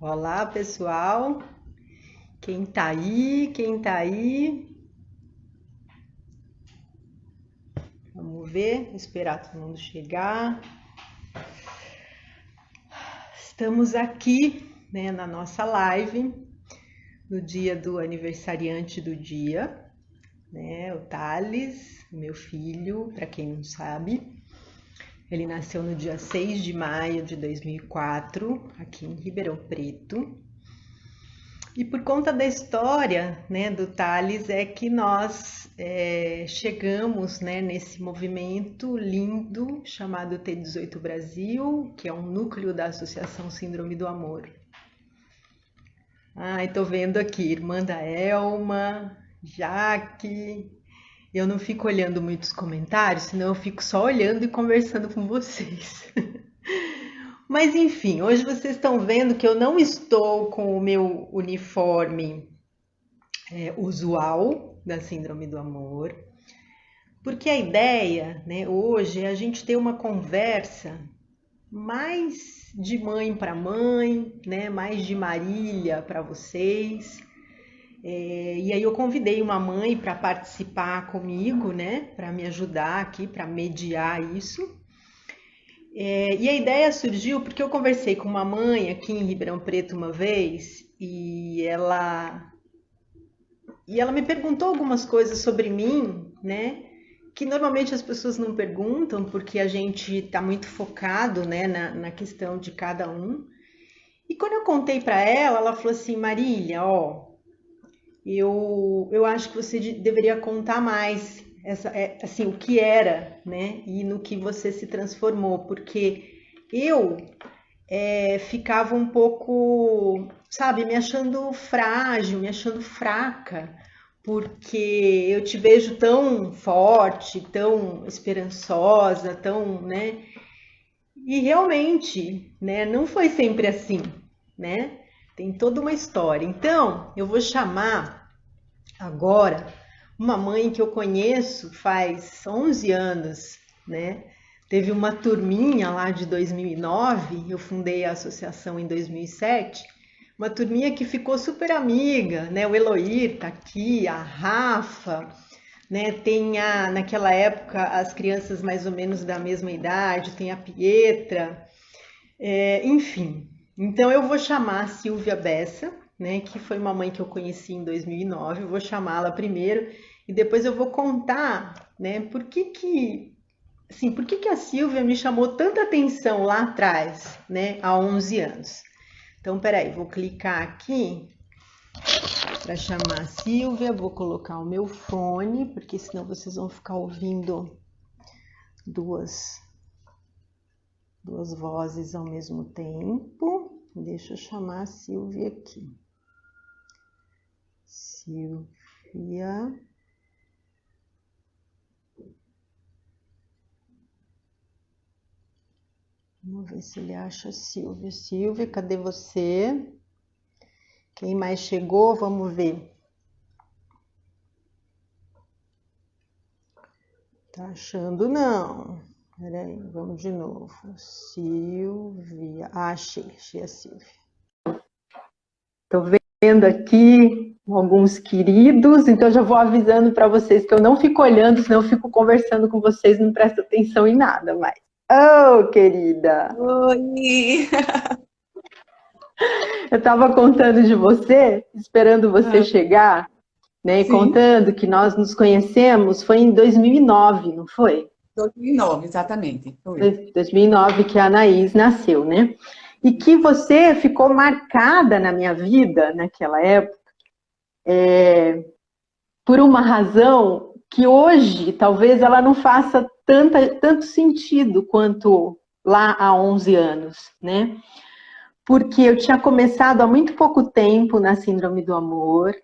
Olá, pessoal. Quem tá aí? Quem tá aí? Vamos ver, esperar todo mundo chegar. Estamos aqui, né, na nossa live, no dia do aniversariante do dia, né, o Thales, meu filho, para quem não sabe. Ele nasceu no dia 6 de maio de 2004, aqui em Ribeirão Preto. E por conta da história, né, do Thales é que nós chegamos, né, nesse movimento lindo chamado T18 Brasil, que é um núcleo da Associação Síndrome do Amor. Ai, tô vendo aqui, irmã da Elma, Jaque. Eu não fico olhando muitos comentários, senão eu fico só olhando e conversando com vocês. Mas enfim, hoje vocês estão vendo que eu não estou com o meu uniforme usual da Síndrome do Amor, porque a ideia, né, hoje é a gente ter uma conversa mais de mãe para mãe, né, mais de Marília para vocês. E aí eu convidei uma mãe para participar comigo, né, para me ajudar aqui, para mediar isso. E a ideia surgiu porque eu conversei com uma mãe aqui em Ribeirão Preto uma vez e ela me perguntou algumas coisas sobre mim, né? Que normalmente as pessoas não perguntam porque a gente está muito focado, né, na questão de cada um. E quando eu contei para ela, ela falou assim: Marília, ó, eu acho que você deveria contar mais assim, o que era, né? E no que você se transformou, porque eu ficava um pouco, sabe, me achando frágil, me achando fraca, porque eu te vejo tão forte, tão esperançosa, tão, né? E realmente, né, não foi sempre assim, né? Tem toda uma história. Então, eu vou chamar agora uma mãe que eu conheço faz 11 anos, né? Teve uma turminha lá de 2009, eu fundei a associação em 2007, uma turminha que ficou super amiga, né? O Eloir tá aqui, a Rafa, né? Naquela época, as crianças mais ou menos da mesma idade, tem a Pietra, enfim. Então eu vou chamar a Silvia Bessa, né? Que foi uma mãe que eu conheci em 2009, eu vou chamá-la primeiro e depois eu vou contar, né? Por que que a Silvia me chamou tanta atenção lá atrás, né, há 11 anos? Então, peraí, vou clicar aqui para chamar a Silvia, vou colocar o meu fone, porque senão vocês vão ficar ouvindo duas vozes ao mesmo tempo. Deixa eu chamar a Silvia aqui. Silvia. Vamos ver se ele acha Silvia. Silvia, cadê você? Quem mais chegou? Vamos ver. Tá achando não? Peraí, vamos de novo. Silvia. Achei a Silvia. Tô vendo aqui alguns queridos, então já vou avisando para vocês que eu não fico olhando, senão eu fico conversando com vocês, não presto atenção em nada mais. Oh, querida! Oi! Eu estava contando de você, esperando você chegar, né? E Sim, contando que nós nos conhecemos, foi em 2009, não foi? 2009, exatamente. Foi. 2009 que a Anaís nasceu, né? E que você ficou marcada na minha vida naquela época por uma razão que hoje talvez ela não faça tanto sentido quanto lá há 11 anos, né? Porque eu tinha começado há muito pouco tempo na Síndrome do Amor,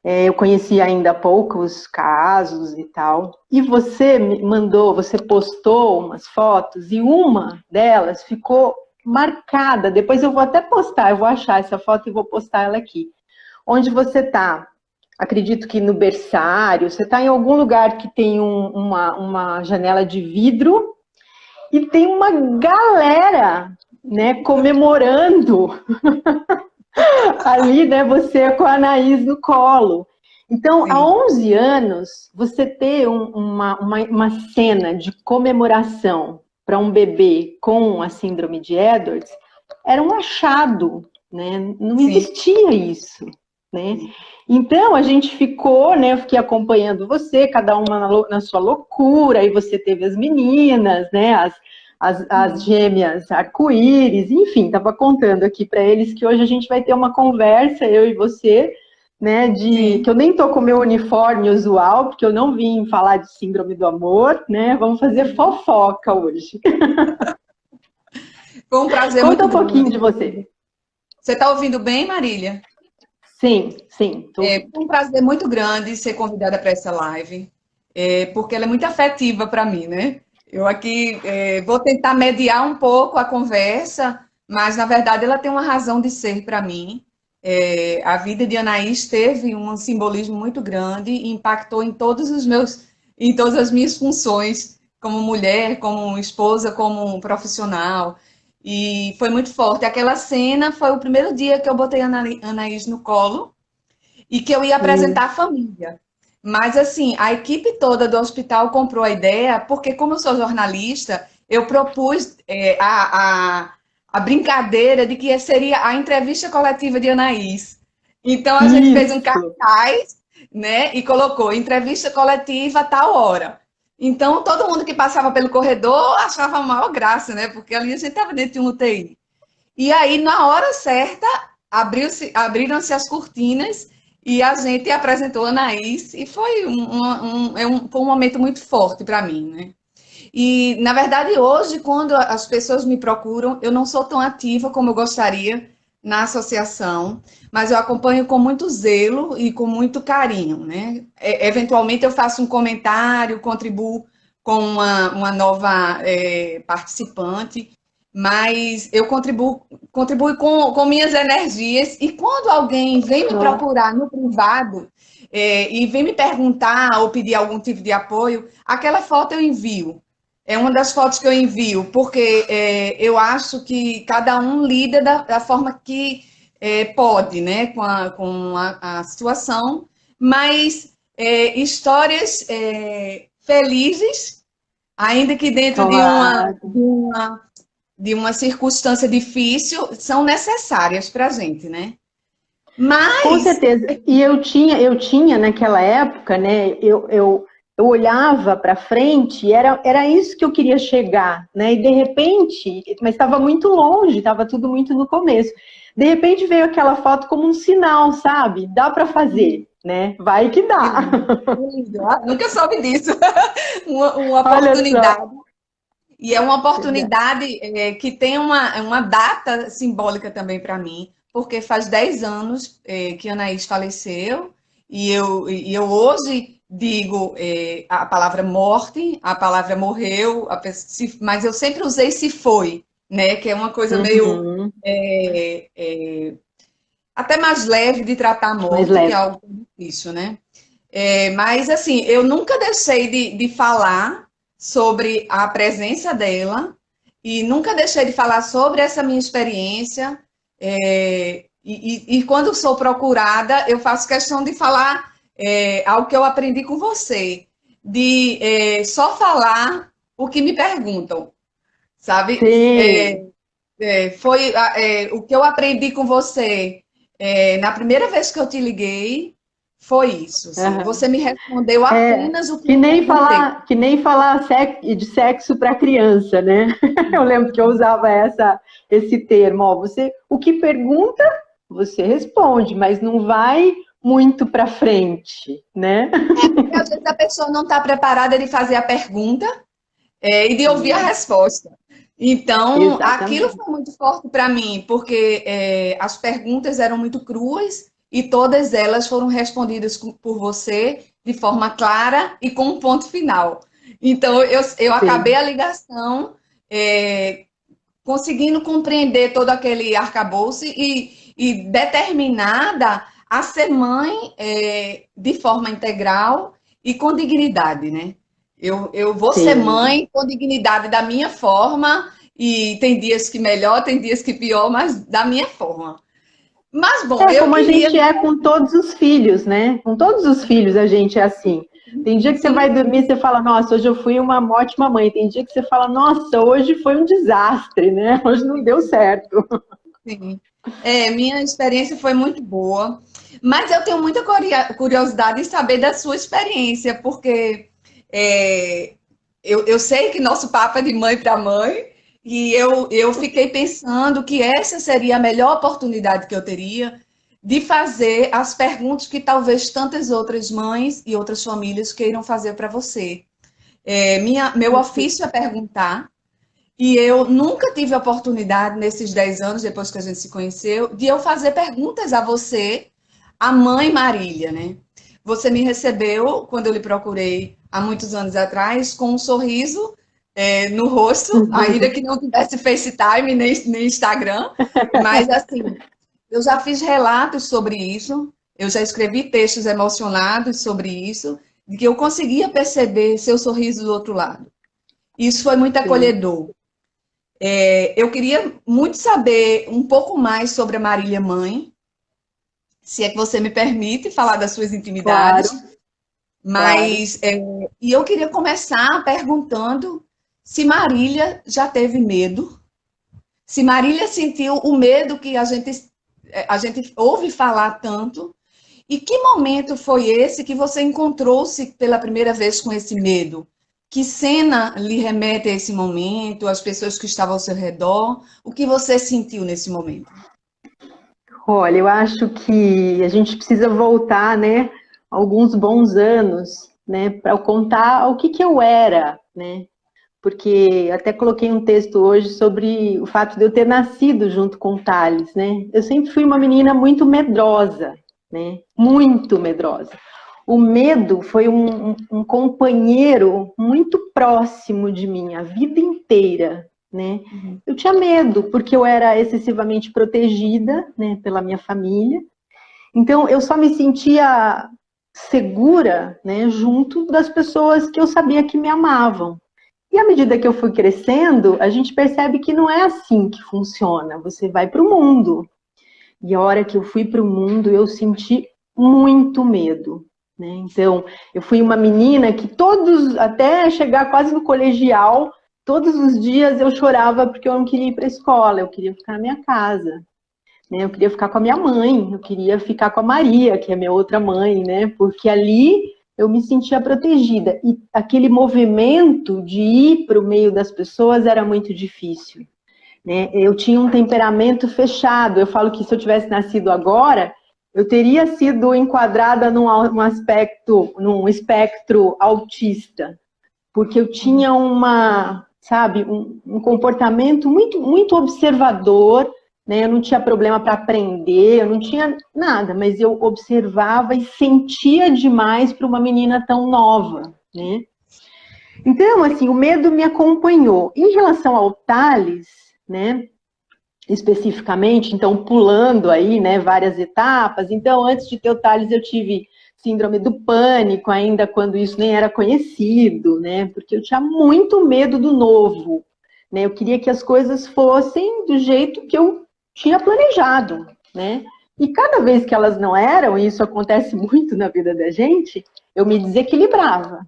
eu conhecia ainda poucos casos e tal, e você me mandou, você postou umas fotos, e uma delas ficou marcada, depois eu vou até postar, eu vou achar essa foto e vou postar ela aqui, onde você está, acredito que no berçário, você está em algum lugar que tem uma janela de vidro, e tem uma galera né, comemorando ali, né, você com a Anaís no colo. Então, há Sim, 11 anos, você ter uma cena de comemoração para um bebê com a síndrome de Edwards era um achado, né? Não sim, existia isso, né? Então, a gente ficou, né? Eu fiquei acompanhando você, cada uma na sua loucura, e você teve as meninas, né? As gêmeas arco-íris, enfim, estava contando aqui para eles que hoje a gente vai ter uma conversa, eu e você, né, que sim. eu nem tô com o meu uniforme usual, porque eu não vim falar de síndrome do amor, né? Vamos fazer fofoca hoje. Foi um prazer Conta muito um pouquinho de grande. você. Você está ouvindo bem, Marília? Sim, sim, tô ouvindo. Foi um prazer muito grande ser convidada para essa live, porque ela é muito afetiva para mim, né? Eu aqui vou tentar mediar um pouco a conversa, mas na verdade ela tem uma razão de ser para mim. A vida de Anaís teve um simbolismo muito grande e impactou em todas as minhas funções, como mulher, como esposa, como profissional. E foi muito forte. Aquela cena foi o primeiro dia que eu botei a Anaís no colo e que eu ia apresentar a família. Mas, assim, a equipe toda do hospital comprou a ideia, porque, como eu sou jornalista, eu propus a brincadeira de que seria a entrevista coletiva de Anaís. Então, a gente fez um Isso. cartaz, né, e colocou entrevista coletiva a tal hora. Então, todo mundo que passava pelo corredor achava a maior graça, né, porque ali a gente estava dentro de um UTI. E aí, na hora certa, abriram-se as cortinas e a gente apresentou a Anaís e foi foi um momento muito forte para mim, né? E, na verdade, hoje, quando as pessoas me procuram, eu não sou tão ativa como eu gostaria na associação, mas eu acompanho com muito zelo e com muito carinho, né? Eventualmente, eu faço um comentário, contribuo com uma nova participante, mas eu contribuo com minhas energias, e quando alguém vem me Nossa. procurar no privado, e vem me perguntar ou pedir algum tipo de apoio, aquela foto eu envio. É uma das fotos que eu envio, porque eu acho que cada um lida da forma que pode, né, com a situação, mas histórias felizes, ainda que dentro Claro. de uma circunstância difícil, são necessárias para a gente, né? Com Mas, certeza. E eu tinha naquela época, né? Eu olhava para frente e era isso que eu queria chegar, né? E de repente, mas estava muito longe, estava tudo muito no começo. De repente veio aquela foto como um sinal, sabe? Dá para fazer, né? Vai que que dá. lindo, que lindo. Ah, nunca soube disso. Uma Olha oportunidade. só. E é uma oportunidade que tem uma data simbólica também para mim, porque faz 10 anos que a Anaís faleceu, e eu hoje digo a palavra morte, a palavra morreu, mas eu sempre usei se foi, né? Que é uma coisa meio Uhum. é, é, até mais leve de tratar a Mais morte, que é leve. algo difícil, né? Mas, assim, eu nunca deixei de falar sobre a presença dela e nunca deixei de falar sobre essa minha experiência. E quando sou procurada, eu faço questão de falar algo que eu aprendi com você, de só falar o que me perguntam, sabe? Sim. Foi o que eu aprendi com você na primeira vez que eu te liguei, foi isso. Assim, Aham. você me respondeu É, apenas o que eu perguntei. que nem falar de sexo para criança, né? Eu lembro que eu usava esse termo, ó, você, o que pergunta, você responde, mas não vai muito para frente, né? Porque às vezes a pessoa não está preparada de fazer a pergunta e de ouvir a Sim, resposta. Então, aquilo exatamente. foi muito forte para mim, porque as perguntas eram muito cruas e todas elas foram respondidas por você de forma clara e com um ponto final. Então, eu acabei Sim, a ligação conseguindo compreender todo aquele arcabouço e determinada a ser mãe de forma integral e com dignidade, né? Eu vou ser sim, mãe com dignidade da minha forma e tem dias que melhor, tem dias que pior, mas da minha forma. Mas, bom, É eu como a queria... gente é com todos os filhos, né? Com todos os filhos a gente é assim. Tem dia que você vai Sim, dormir e você fala, nossa, hoje eu fui uma ótima mãe. Tem dia que você fala, nossa, hoje foi um desastre, né? Hoje não deu certo. sim. Minha experiência foi muito boa, mas eu tenho muita curiosidade em saber da sua experiência, porque é, eu sei que nosso papo é de mãe para mãe, e eu fiquei pensando que essa seria a melhor oportunidade que eu teria de fazer as perguntas que talvez tantas outras mães e outras famílias queiram fazer para você. Meu ofício é perguntar, e eu nunca tive a oportunidade, nesses 10 anos, depois que a gente se conheceu, de eu fazer perguntas a você, a mãe Marília, né? Você me recebeu, quando eu lhe procurei, há muitos anos atrás, com um sorriso no rosto, ainda que não tivesse FaceTime nem Instagram, mas assim, eu já fiz relatos sobre isso, eu já escrevi textos emocionados sobre isso, de que eu conseguia perceber seu sorriso do outro lado. Isso foi muito Sim, acolhedor. Eu queria muito saber um pouco mais sobre a Marília Mãe, se é que você me permite falar das suas claro, intimidades, claro. mas e eu queria começar perguntando se Marília já teve medo, se Marília sentiu o medo que a gente ouve falar tanto, e que momento foi esse que você encontrou-se pela primeira vez com esse medo? Que cena lhe remete a esse momento, as pessoas que estavam ao seu redor? O que você sentiu nesse momento? Olha, eu acho que a gente precisa voltar, né, alguns bons anos, né, para eu contar o que que eu era, né? Porque até coloquei um texto hoje sobre o fato de eu ter nascido junto com o Thales, né? Eu sempre fui uma menina muito medrosa, né? Muito medrosa. O medo foi um companheiro muito próximo de mim a vida inteira, né? Uhum. Eu tinha medo porque eu era excessivamente protegida, né, pela minha família. Então eu só me sentia segura, né, junto das pessoas que eu sabia que me amavam. E à medida que eu fui crescendo, a gente percebe que não é assim que funciona. Você vai para o mundo. E a hora que eu fui para o mundo, eu senti muito medo. Né? Então, eu fui uma menina que até chegar quase no colegial, todos os dias eu chorava porque eu não queria ir para a escola, eu queria ficar na minha casa. Né? Eu queria ficar com a minha mãe, eu queria ficar com a Maria, que é minha outra mãe, né? Porque ali eu me sentia protegida. E aquele movimento de ir para o meio das pessoas era muito difícil. Né? Eu tinha um temperamento fechado. Eu falo que se eu tivesse nascido agora, eu teria sido enquadrada num espectro autista, porque eu tinha um comportamento muito, muito observador, né? Eu não tinha problema para aprender, eu não tinha nada, mas eu observava e sentia demais para uma menina tão nova, né? Então, assim, o medo me acompanhou. Em relação ao Thales, né, especificamente, então pulando aí, né, várias etapas. Então, antes de ter o Thales, eu tive síndrome do pânico, ainda quando isso nem era conhecido, né, porque eu tinha muito medo do novo, né, eu queria que as coisas fossem do jeito que eu tinha planejado, né, e cada vez que elas não eram, e isso acontece muito na vida da gente, eu me O desequilibrava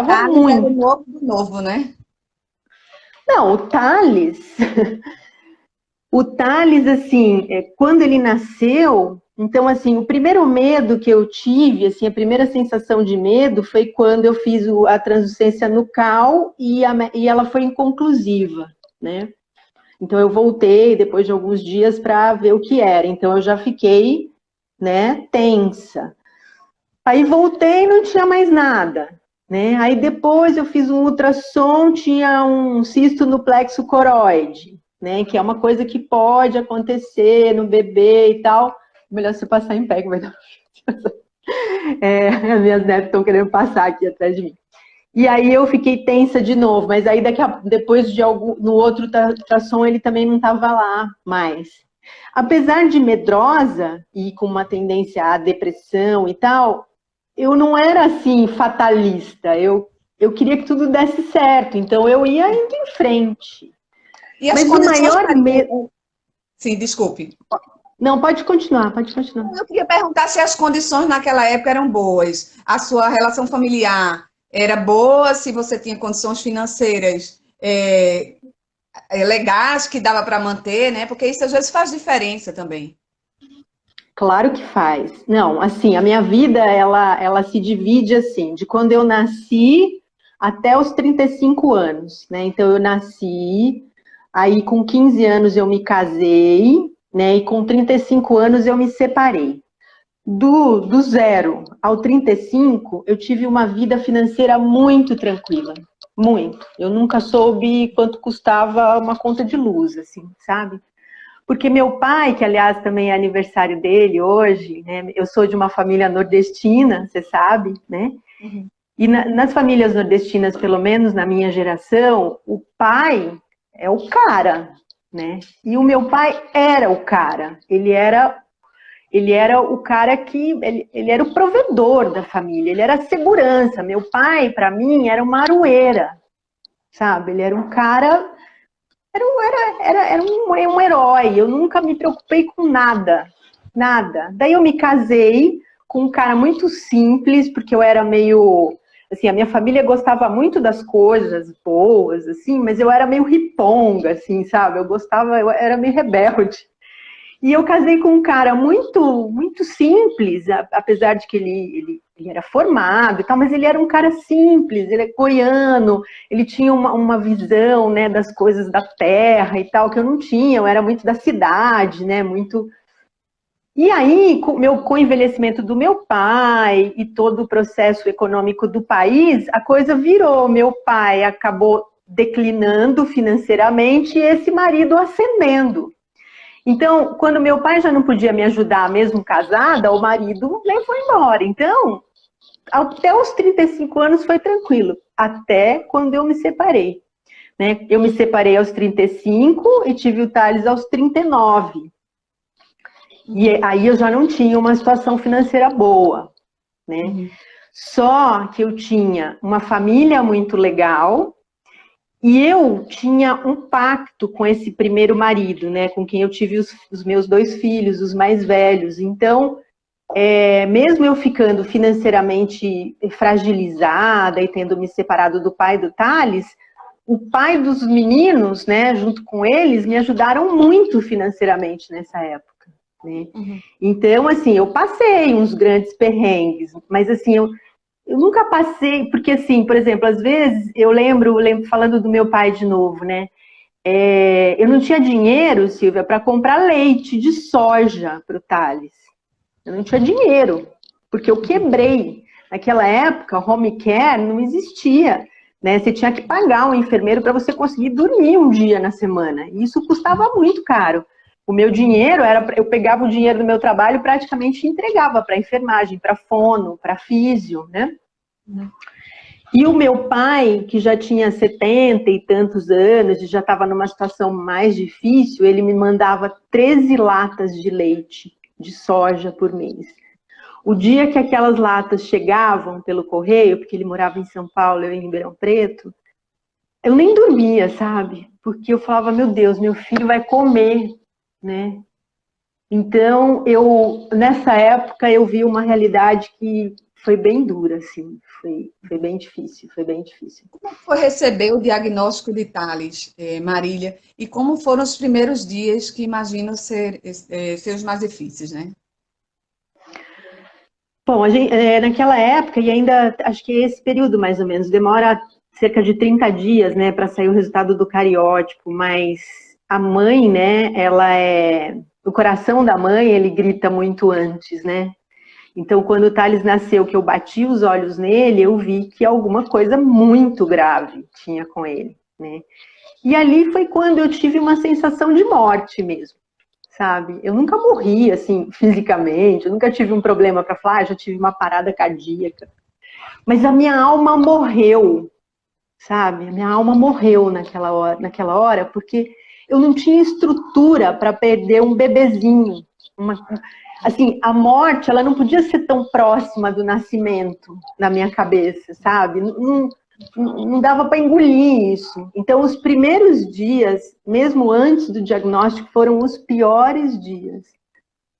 Thales era o muito. novo do novo, né? Não, o Thales, assim, quando ele nasceu, então, assim, o primeiro medo que eu tive, assim, a primeira sensação de medo foi quando eu fiz a translucência nucal e ela foi inconclusiva, né? Então, eu voltei depois de alguns dias para ver o que era. Então, eu já fiquei, né, tensa. Aí voltei e não tinha mais nada, né? Aí depois eu fiz um ultrassom, tinha um cisto no plexo coroide, né? Que é uma coisa que pode acontecer no bebê e tal. Melhor você passar em pé, que vai dar. As minhas netas estão querendo passar aqui atrás de mim. E aí eu fiquei tensa de novo, mas aí depois no outro ultrassom ele também não estava lá mais. Apesar de medrosa e com uma tendência à depressão e tal, eu não era assim fatalista. Eu queria que tudo desse certo, então eu ia indo em frente, E as Mas o condições maior medo... Sim, desculpe. Não, pode continuar, pode continuar. Eu queria perguntar se as condições naquela época eram boas. A sua relação familiar era boa, se você tinha condições financeiras legais que dava para manter, né? Porque isso às vezes faz diferença também. Claro que faz. Não, assim, a minha vida, ela se divide assim, de quando eu nasci até os 35 anos, né? Então, eu nasci, aí com 15 anos eu me casei, né? E com 35 anos eu me separei. Do 0 ao 35, eu tive uma vida financeira muito tranquila, muito. Eu nunca soube quanto custava uma conta de luz, assim, sabe? Porque meu pai, que aliás também é aniversário dele hoje, né? Eu sou de uma família nordestina, você sabe, né? Uhum. E nas famílias nordestinas, pelo menos na minha geração, o pai é o cara, né? E o meu pai era o cara. Ele era o cara que ele era o provedor da família, ele era a segurança. Meu pai, para mim, era uma aroeira, sabe? Ele era um cara, era um herói. Eu nunca me preocupei com nada, nada. Daí eu me casei com um cara muito simples, porque eu era meio, assim, a minha família gostava muito das coisas boas, assim, mas eu era meio riponga, assim, sabe? Eu era meio rebelde. E eu casei com um cara muito, muito simples, apesar de que ele era formado e tal, mas ele era um cara simples, ele é goiano, ele tinha uma visão, né, das coisas da terra e tal, que eu não tinha, eu era muito da cidade, né, muito... E aí, com o envelhecimento do meu pai e todo o processo econômico do país, a coisa virou, meu pai acabou declinando financeiramente e esse marido ascendendo. Então, quando meu pai já não podia me ajudar, mesmo casada, o marido levou embora. Então, até os 35 anos foi tranquilo, até quando eu me separei. Né? Eu me separei aos 35 e tive o Thales aos 39. E aí eu já não tinha uma situação financeira boa. Né? Uhum. Só que eu tinha uma família muito legal. E eu tinha um pacto com esse primeiro marido, né, com quem eu tive os meus 2 filhos, os mais velhos. Então, mesmo eu ficando financeiramente fragilizada e tendo me separado do pai do Thales, o pai dos meninos, né, junto com eles, me ajudaram muito financeiramente nessa época. Né? Uhum. Então, assim, eu passei uns grandes perrengues, mas assim, eu nunca passei, porque assim, por exemplo, às vezes eu lembro falando do meu pai de novo, né? Eu não tinha dinheiro, Silvia, para comprar leite de soja para o Thales. Eu não tinha dinheiro, porque eu quebrei. Naquela época, home care não existia, né? Você tinha que pagar um enfermeiro para você conseguir dormir um dia na semana. E isso custava muito caro. O meu dinheiro eu pegava o dinheiro do meu trabalho e praticamente entregava para enfermagem, para fono, para físio, né? E o meu pai, que já tinha 70 e tantos anos e já estava numa situação mais difícil, ele me mandava 13 latas de leite de soja por mês. O dia que aquelas latas chegavam pelo correio, porque ele morava em São Paulo, eu em Ribeirão Preto, eu nem dormia, sabe? Porque eu falava, meu Deus, meu filho vai comer, né? Então, nessa época, eu vi uma realidade que foi bem dura, assim, foi bem difícil, foi bem difícil. Como foi receber o diagnóstico de Thales, Marília? E como foram os primeiros dias que imagino ser os mais difíceis, né? Bom, naquela época, e ainda acho que esse período mais ou menos, demora cerca de 30 dias, né, para sair o resultado do cariótipo, mas a mãe, né, o coração da mãe, ele grita muito antes, né? Então, quando o Thales nasceu, que eu bati os olhos nele, eu vi que alguma coisa muito grave tinha com ele, né? E ali foi quando eu tive uma sensação de morte mesmo, sabe? Eu nunca morri, assim, fisicamente, eu nunca tive um problema para falar, já tive uma parada cardíaca. Mas a minha alma morreu, sabe? A minha alma morreu naquela hora porque eu não tinha estrutura para perder um bebezinho. Assim, a morte, ela não podia ser tão próxima do nascimento na minha cabeça, sabe? não dava para engolir isso. Então, os primeiros dias, mesmo antes do diagnóstico, foram os piores dias.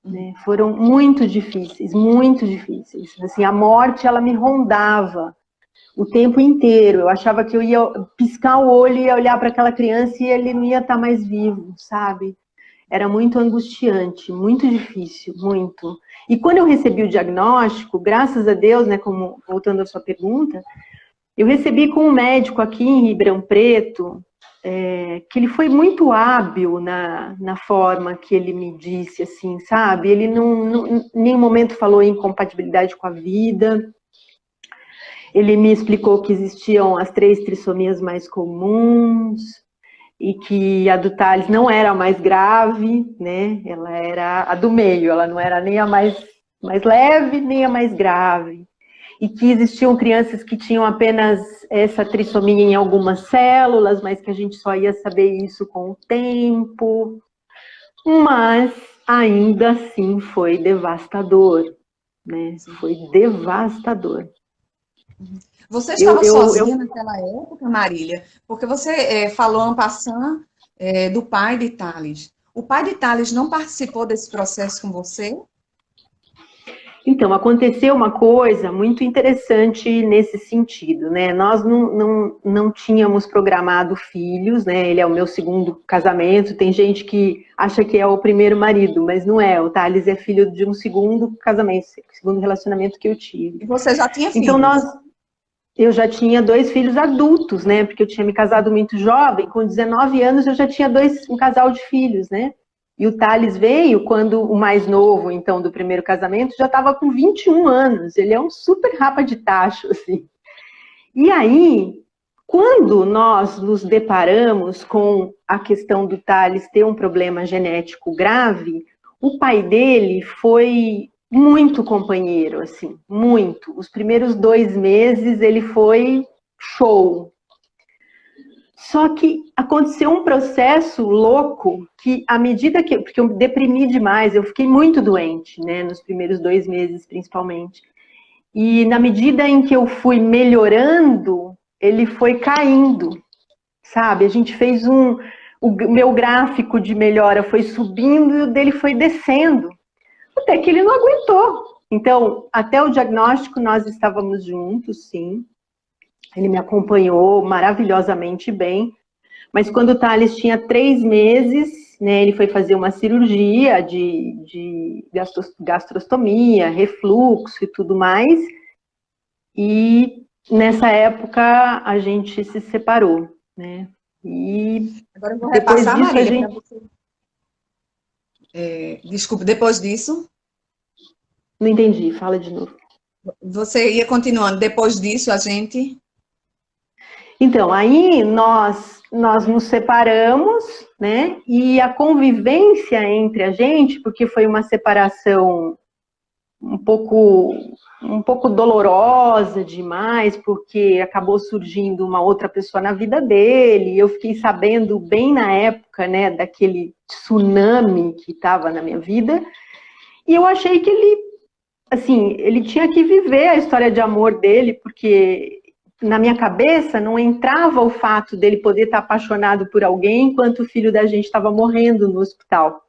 Né? Foram muito difíceis, muito difíceis. Assim, a morte, ela me rondava o tempo inteiro. Eu achava que eu ia piscar o olho e ia olhar para aquela criança e ele não ia estar mais vivo, sabe? Era muito angustiante, muito difícil, muito. E quando eu recebi o diagnóstico, graças a Deus, né, como voltando à sua pergunta, eu recebi com um médico aqui em Ribeirão Preto, que ele foi muito hábil na forma que ele me disse, assim, sabe? Ele em nenhum momento falou em incompatibilidade com a vida. Ele me explicou que existiam as 3 trissomias mais comuns e que a do Thales não era a mais grave, né? Ela era a do meio, ela não era nem a mais leve, nem a mais grave. E que existiam crianças que tinham apenas essa trissomia em algumas células, mas que a gente só ia saber isso com o tempo. Mas ainda assim foi devastador, né? Foi devastador. Você estava sozinha naquela época, Marília? Porque você falou en passant do pai de Thales. O pai de Thales não participou desse processo com você? Então, aconteceu uma coisa muito interessante nesse sentido, né? Nós não tínhamos programado filhos, né? Ele é o meu segundo casamento. Tem gente que acha que é o primeiro marido, mas não é. O Thales é filho de um segundo casamento, segundo relacionamento que eu tive. E você já tinha filhos? Então, eu já tinha 2 filhos adultos, né? Porque eu tinha me casado muito jovem. Com 19 anos, eu já tinha um casal de filhos, né? E o Thales veio quando o mais novo, então, do primeiro casamento, já estava com 21 anos. Ele é um super rapa de tacho, assim. E aí, quando nós nos deparamos com a questão do Thales ter um problema genético grave, o pai dele foi muito companheiro, assim, muito. Os primeiros 2 meses ele foi show. Só que aconteceu um processo louco que, à medida que... Porque eu deprimi demais, eu fiquei muito doente, né? Nos primeiros 2 meses, principalmente. E na medida em que eu fui melhorando, ele foi caindo, sabe? A gente fez o meu gráfico de melhora foi subindo e o dele foi descendo. Até que ele não aguentou. Então, até o diagnóstico, nós estávamos juntos, sim. Ele me acompanhou maravilhosamente bem, mas quando o Thales tinha 3 meses, né, ele foi fazer uma cirurgia de gastrostomia, refluxo e tudo mais, e nessa época a gente se separou, né? E agora eu vou repassar, disso, Marília, você. Desculpa, depois disso? Não entendi, fala de novo. Você ia continuando, depois disso a gente... Então, aí nós nos separamos, né? E a convivência entre a gente, porque foi uma separação um pouco dolorosa demais, porque acabou surgindo uma outra pessoa na vida dele. Eu fiquei sabendo bem na época, né, daquele tsunami que estava na minha vida. E eu achei que ele tinha que viver a história de amor dele, porque na minha cabeça não entrava o fato dele poder estar apaixonado por alguém enquanto o filho da gente estava morrendo no hospital.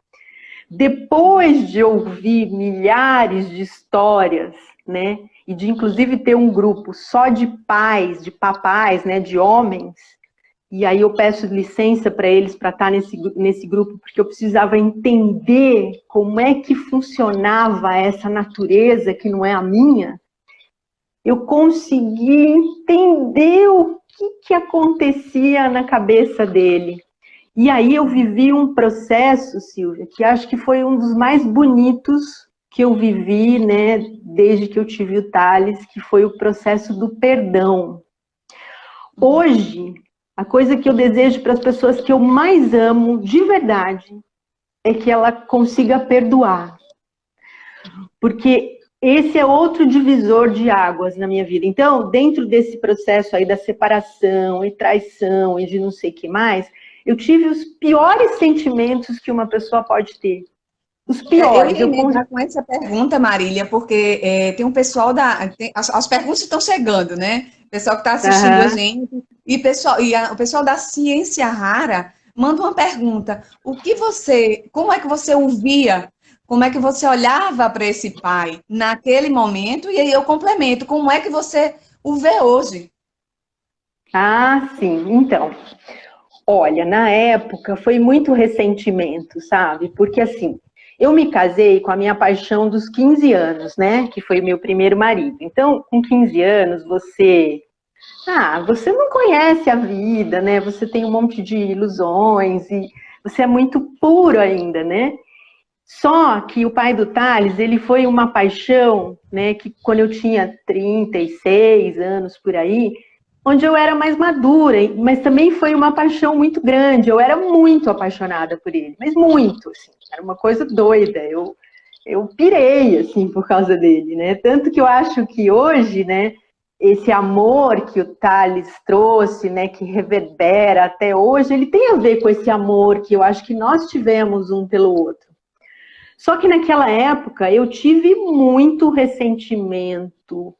Depois de ouvir milhares de histórias, né, e de inclusive ter um grupo só de pais, de papais, né, de homens, e aí eu peço licença para eles para estar nesse grupo, porque eu precisava entender como é que funcionava essa natureza que não é a minha. Eu consegui entender o que acontecia na cabeça dele. E aí eu vivi um processo, Silvia, que acho que foi um dos mais bonitos que eu vivi, né, desde que eu tive o Thales, que foi o processo do perdão. Hoje, a coisa que eu desejo para as pessoas que eu mais amo, de verdade, é que ela consiga perdoar. Porque esse é outro divisor de águas na minha vida. Então, dentro desse processo aí da separação e traição e de não sei o que mais, eu tive os piores sentimentos que uma pessoa pode ter. Os Eu piores. ia emendar com essa pergunta, Marília, porque tem um pessoal as perguntas estão chegando, né? O pessoal que está assistindo a Aham. gente, o pessoal da Ciência Rara manda uma pergunta. Como é que você o via? Como é que você olhava para esse pai naquele momento? E aí eu complemento, como é que você o vê hoje? Ah, sim. Então, olha, na época foi muito ressentimento, sabe? Porque assim, eu me casei com a minha paixão dos 15 anos, né? Que foi meu primeiro marido. Então, com 15 anos, você não conhece a vida, né? Você tem um monte de ilusões e você é muito puro ainda, né? Só que o pai do Thales, ele foi uma paixão, né, que quando eu tinha 36 anos por aí, onde eu era mais madura, mas também foi uma paixão muito grande. Eu era muito apaixonada por ele, mas muito, assim, era uma coisa doida. Eu pirei, assim, por causa dele, né? Tanto que eu acho que hoje, né, esse amor que o Thales trouxe, né, que reverbera até hoje, ele tem a ver com esse amor que eu acho que nós tivemos um pelo outro. Só que naquela época eu tive muito ressentimento,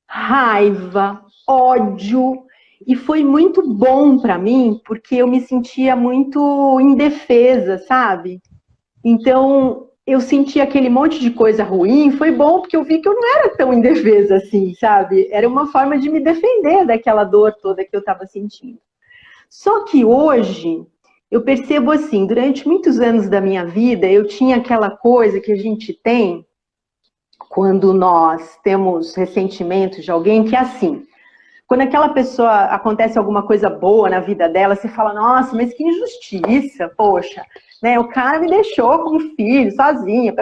raiva, ódio, e foi muito bom para mim, porque eu me sentia muito indefesa, sabe? Então, eu senti aquele monte de coisa ruim, foi bom porque eu vi que eu não era tão indefesa assim, sabe? Era uma forma de me defender daquela dor toda que eu estava sentindo. Só que hoje eu percebo assim, durante muitos anos da minha vida, eu tinha aquela coisa que a gente tem quando nós temos ressentimento de alguém, que é assim, quando aquela pessoa acontece alguma coisa boa na vida dela, você fala, nossa, mas que injustiça, poxa, né? O cara me deixou com um filho, sozinha,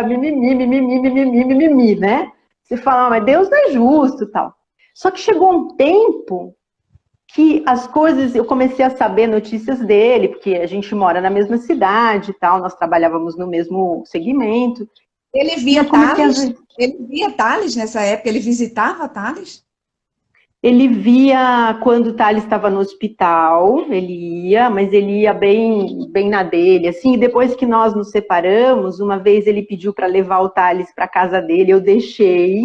mimimi, mimimi, mimimi, mimimi, né? Você fala, mas Deus não é justo, tal. Só que chegou um tempo que as coisas, eu comecei a saber notícias dele, porque a gente mora na mesma cidade e tal, nós trabalhávamos no mesmo segmento, Ele e eu via comecei a Thales? ver. Ele via Thales nessa época? Ele visitava Thales? Ele via quando o Thales estava no hospital, ele ia, mas ele ia bem, bem na dele, assim, e depois que nós nos separamos, uma vez ele pediu para levar o Thales para casa dele, eu deixei,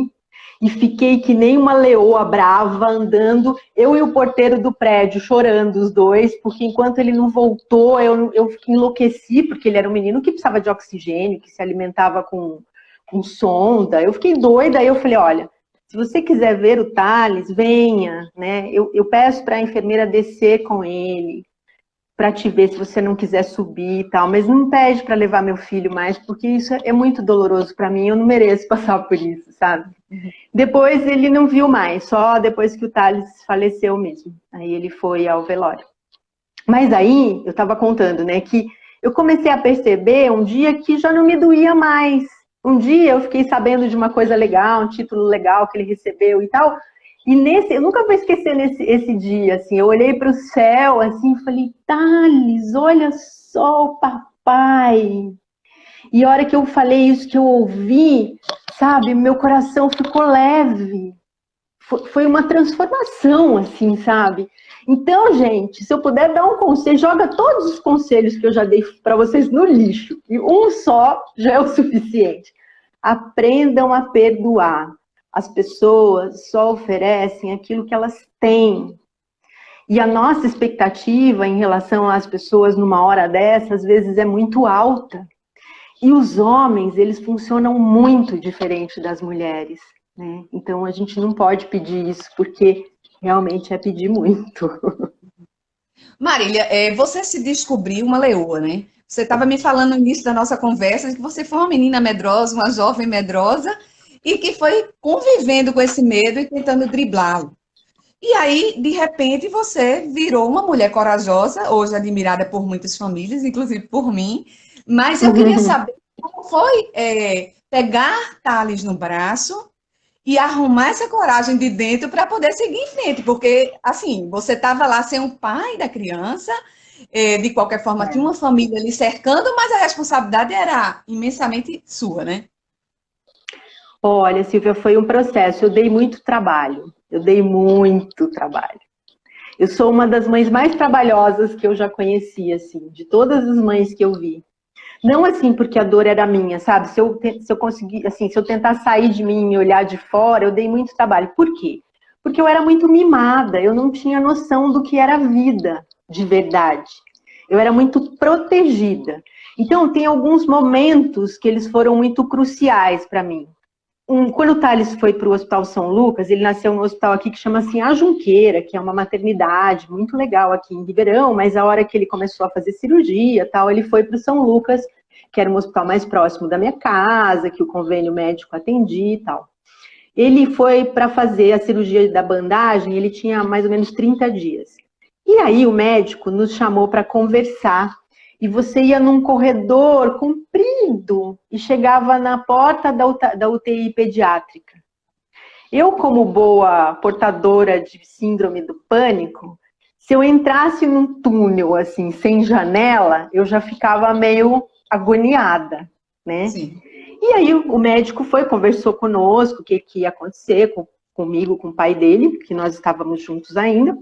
e fiquei que nem uma leoa brava andando, eu e o porteiro do prédio chorando os dois, porque enquanto ele não voltou, eu enlouqueci, porque ele era um menino que precisava de oxigênio, que se alimentava com sonda, eu fiquei doida, aí eu falei, olha, se você quiser ver o Thales, venha, né? Eu peço para a enfermeira descer com ele, para te ver se você não quiser subir e tal, mas não pede para levar meu filho mais, porque isso é muito doloroso para mim, eu não mereço passar por isso, sabe? Depois ele não viu mais, só depois que o Thales faleceu mesmo. Aí ele foi ao velório. Mas aí, eu estava contando, né, que eu comecei a perceber um dia que já não me doía mais. Um dia eu fiquei sabendo de uma coisa legal, um título legal que ele recebeu e tal. E eu nunca vou esquecer esse dia, assim, eu olhei para o céu, assim, e falei, Thales, olha só o papai. E a hora que eu falei isso, que eu ouvi, sabe, meu coração ficou leve. Foi uma transformação, assim, sabe? Então, gente, se eu puder dar um conselho, joga todos os conselhos que eu já dei para vocês no lixo. E um só já é o suficiente. Aprendam a perdoar. As pessoas só oferecem aquilo que elas têm. E a nossa expectativa em relação às pessoas numa hora dessa, às vezes, é muito alta. E os homens, eles funcionam muito diferente das mulheres, né? Então a gente não pode pedir isso, porque realmente é pedir muito. Marília, você se descobriu uma leoa, né? Você estava me falando no início da nossa conversa que você foi uma menina medrosa, uma jovem medrosa, e que foi convivendo com esse medo e tentando driblá-lo. E aí, de repente, você virou uma mulher corajosa, hoje admirada por muitas famílias, inclusive por mim. Mas eu queria saber como foi pegar Thales no braço e arrumar essa coragem de dentro para poder seguir em frente, porque, assim, você estava lá sem o pai da criança, de qualquer forma, tinha uma família ali cercando, mas a responsabilidade era imensamente sua, né? Olha, Silvia, foi um processo. Eu dei muito trabalho. Eu dei muito trabalho. Eu sou uma das mães mais trabalhosas que eu já conheci, assim, de todas as mães que eu vi. Não assim porque a dor era minha, sabe? Se eu conseguir, assim, se eu tentar sair de mim e olhar de fora, eu dei muito trabalho. Por quê? Porque eu era muito mimada, eu não tinha noção do que era vida de verdade. Eu era muito protegida. Então, tem alguns momentos que eles foram muito cruciais para mim. Quando o Thales foi para o Hospital São Lucas, ele nasceu num hospital aqui que chama assim A Junqueira, que é uma maternidade muito legal aqui em Ribeirão, mas a hora que ele começou a fazer cirurgia, tal, ele foi para o São Lucas, que era um hospital mais próximo da minha casa, que o convênio médico atendia e tal. Ele foi para fazer a cirurgia da bandagem, ele tinha mais ou menos 30 dias. E aí o médico nos chamou para conversar. E você ia num corredor comprido e chegava na porta da UTI pediátrica. Eu, como boa portadora de síndrome do pânico, se eu entrasse num túnel, assim, sem janela, eu já ficava meio agoniada, né? Sim. E aí o médico foi, conversou conosco, o que ia acontecer comigo, com o pai dele, que nós estávamos juntos ainda.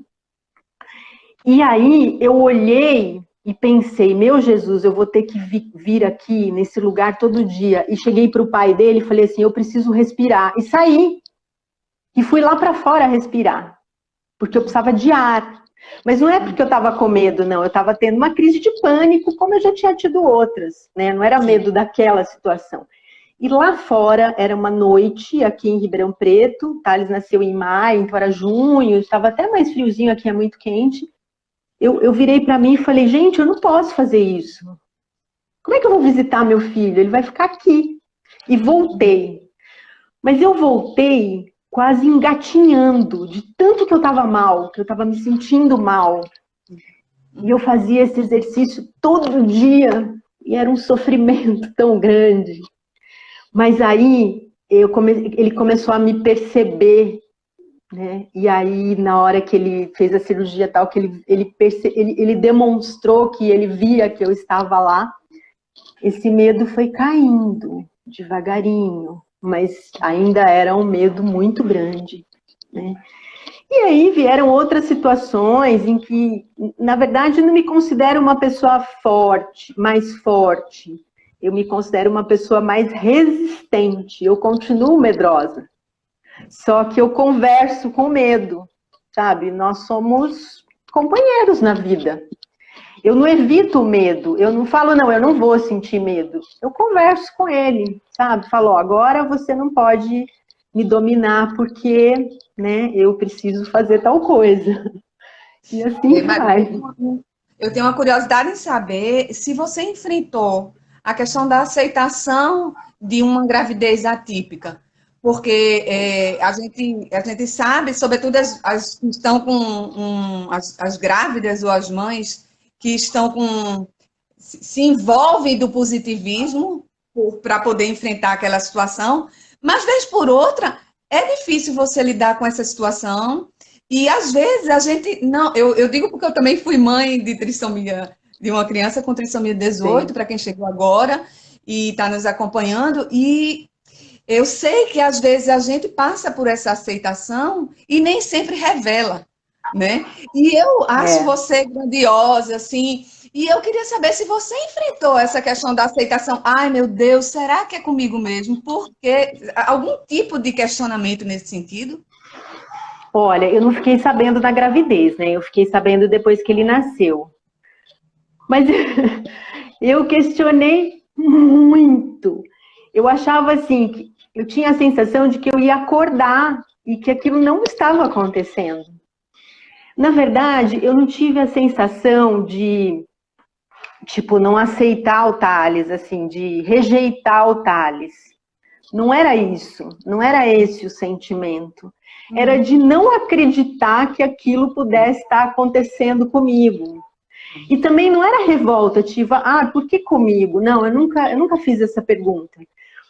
E aí eu olhei e pensei, meu Jesus, eu vou ter que vir aqui nesse lugar todo dia. E cheguei para o pai dele e falei assim, eu preciso respirar. E saí. E fui lá para fora respirar. Porque eu precisava de ar. Mas não é porque eu estava com medo, não. Eu estava tendo uma crise de pânico, como eu já tinha tido outras, né? Não era medo daquela situação. E lá fora, era uma noite, aqui em Ribeirão Preto. Thales nasceu em maio, então era junho. Estava até mais friozinho, aqui é muito quente. Eu virei para mim e falei, gente, eu não posso fazer isso. Como é que eu vou visitar meu filho? Ele vai ficar aqui. E voltei. Mas eu voltei quase engatinhando, de tanto que eu estava mal, que eu estava me sentindo mal. E eu fazia esse exercício todo dia. E era um sofrimento tão grande. Mas aí, ele começou a me perceber, né? E aí, na hora que ele fez a cirurgia tal, que ele demonstrou que ele via que eu estava lá, esse medo foi caindo devagarinho, mas ainda era um medo muito grande, né? E aí vieram outras situações em que, na verdade, eu não me considero uma pessoa forte, mais forte. Eu me considero uma pessoa mais resistente. Eu continuo medrosa. Só que eu converso com medo, sabe? Nós somos companheiros na vida. Eu não evito o medo, eu não falo, não, eu não vou sentir medo. Eu converso com ele, sabe? Falo, ó, agora você não pode me dominar porque, né, eu preciso fazer tal coisa. E assim vai. Eu tenho uma curiosidade em saber se você enfrentou a questão da aceitação de uma gravidez atípica. Porque a gente sabe, sobretudo as que estão com as grávidas ou as mães que estão se envolvem do positivismo para poder enfrentar aquela situação, mas vez por outra é difícil você lidar com essa situação e às vezes a gente não, eu digo porque eu também fui mãe de trissomia, de uma criança com trissomia 18, para quem chegou agora e está nos acompanhando, e eu sei que às vezes a gente passa por essa aceitação e nem sempre revela, né? E eu acho você grandiosa, assim, e eu queria saber se você enfrentou essa questão da aceitação. Ai, meu Deus, será que é comigo mesmo? Porque algum tipo de questionamento nesse sentido? Olha, eu não fiquei sabendo da gravidez, né? Eu fiquei sabendo depois que ele nasceu. Mas eu questionei muito. Eu achava assim, que eu tinha a sensação de que eu ia acordar e que aquilo não estava acontecendo. Na verdade, eu não tive a sensação de, tipo, não aceitar o Thales, assim, de rejeitar o Thales. Não era isso, não era esse o sentimento. Era de não acreditar que aquilo pudesse estar acontecendo comigo. E também não era revolta, tipo, por que comigo? Não, eu nunca fiz essa pergunta.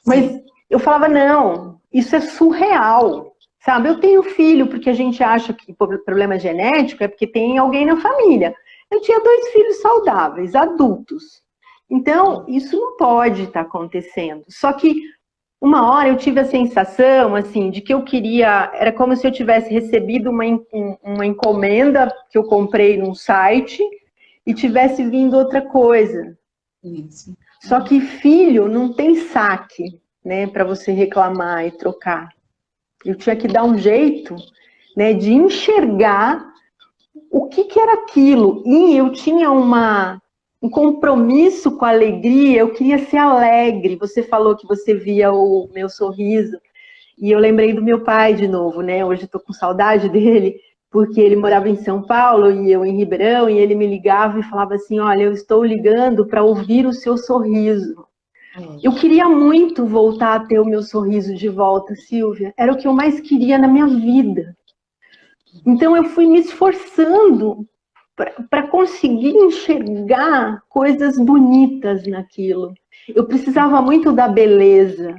Mas eu falava, não, isso é surreal, sabe? Eu tenho filho porque a gente acha que problema genético é porque tem alguém na família. Eu tinha 2 filhos saudáveis, adultos. Então, isso não pode estar acontecendo. Só que uma hora eu tive a sensação, assim, de que eu queria... Era como se eu tivesse recebido uma encomenda que eu comprei num site e tivesse vindo outra coisa. Isso. Só que filho não tem saque, né, para você reclamar e trocar. Eu tinha que dar um jeito, né, de enxergar o que era aquilo. E eu tinha um compromisso com a alegria, eu queria ser alegre. Você falou que você via o meu sorriso, e eu lembrei do meu pai de novo, né? Hoje eu tô com saudade dele, porque ele morava em São Paulo e eu em Ribeirão, e ele me ligava e falava assim: olha, eu estou ligando para ouvir o seu sorriso. Eu queria muito voltar a ter o meu sorriso de volta, Silvia. Era o que eu mais queria na minha vida. Então eu fui me esforçando para conseguir enxergar coisas bonitas naquilo. Eu precisava muito da beleza.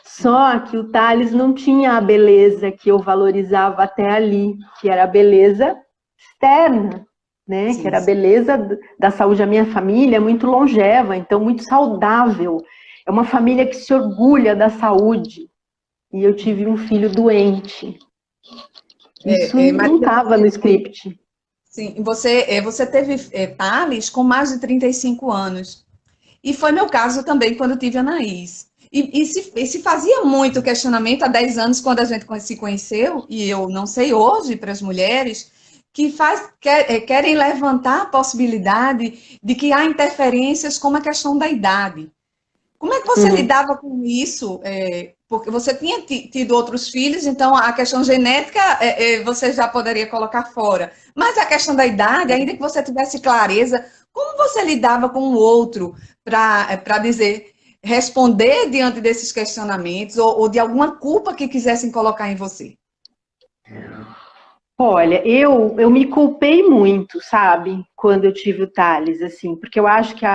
Só que o Thales não tinha a beleza que eu valorizava até ali, que era a beleza externa, né? Sim, Que era a sim. beleza da saúde. A minha família é muito longeva, então muito saudável. É uma família que se orgulha da saúde. E eu tive um filho doente. Isso não Maria, estava no script. sim, você teve Thales com mais de 35 anos. E foi meu caso também quando eu tive a Anaís. E se fazia muito questionamento há 10 anos, quando a gente se conheceu, e eu não sei hoje para as mulheres, que querem levantar a possibilidade de que há interferências como a questão da idade. Como é que você Uhum. lidava com isso? Porque você tinha tido outros filhos, então a questão genética você já poderia colocar fora. Mas a questão da idade, ainda que você tivesse clareza, como você lidava com o outro para dizer, responder diante desses questionamentos ou de alguma culpa que quisessem colocar em você? Olha, eu me culpei muito, sabe, quando eu tive o Thales, assim, porque eu acho que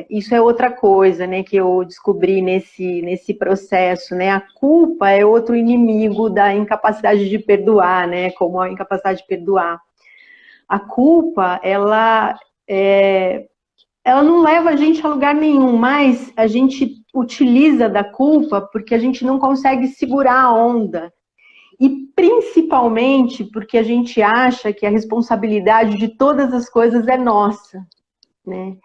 isso é outra coisa, né, que eu descobri nesse processo, né, a culpa é outro inimigo da incapacidade de perdoar, né, como a incapacidade de perdoar. A culpa, ela não leva a gente a lugar nenhum, mas a gente utiliza da culpa porque a gente não consegue segurar a onda. E principalmente porque a gente acha que a responsabilidade de todas as coisas é nossa, né?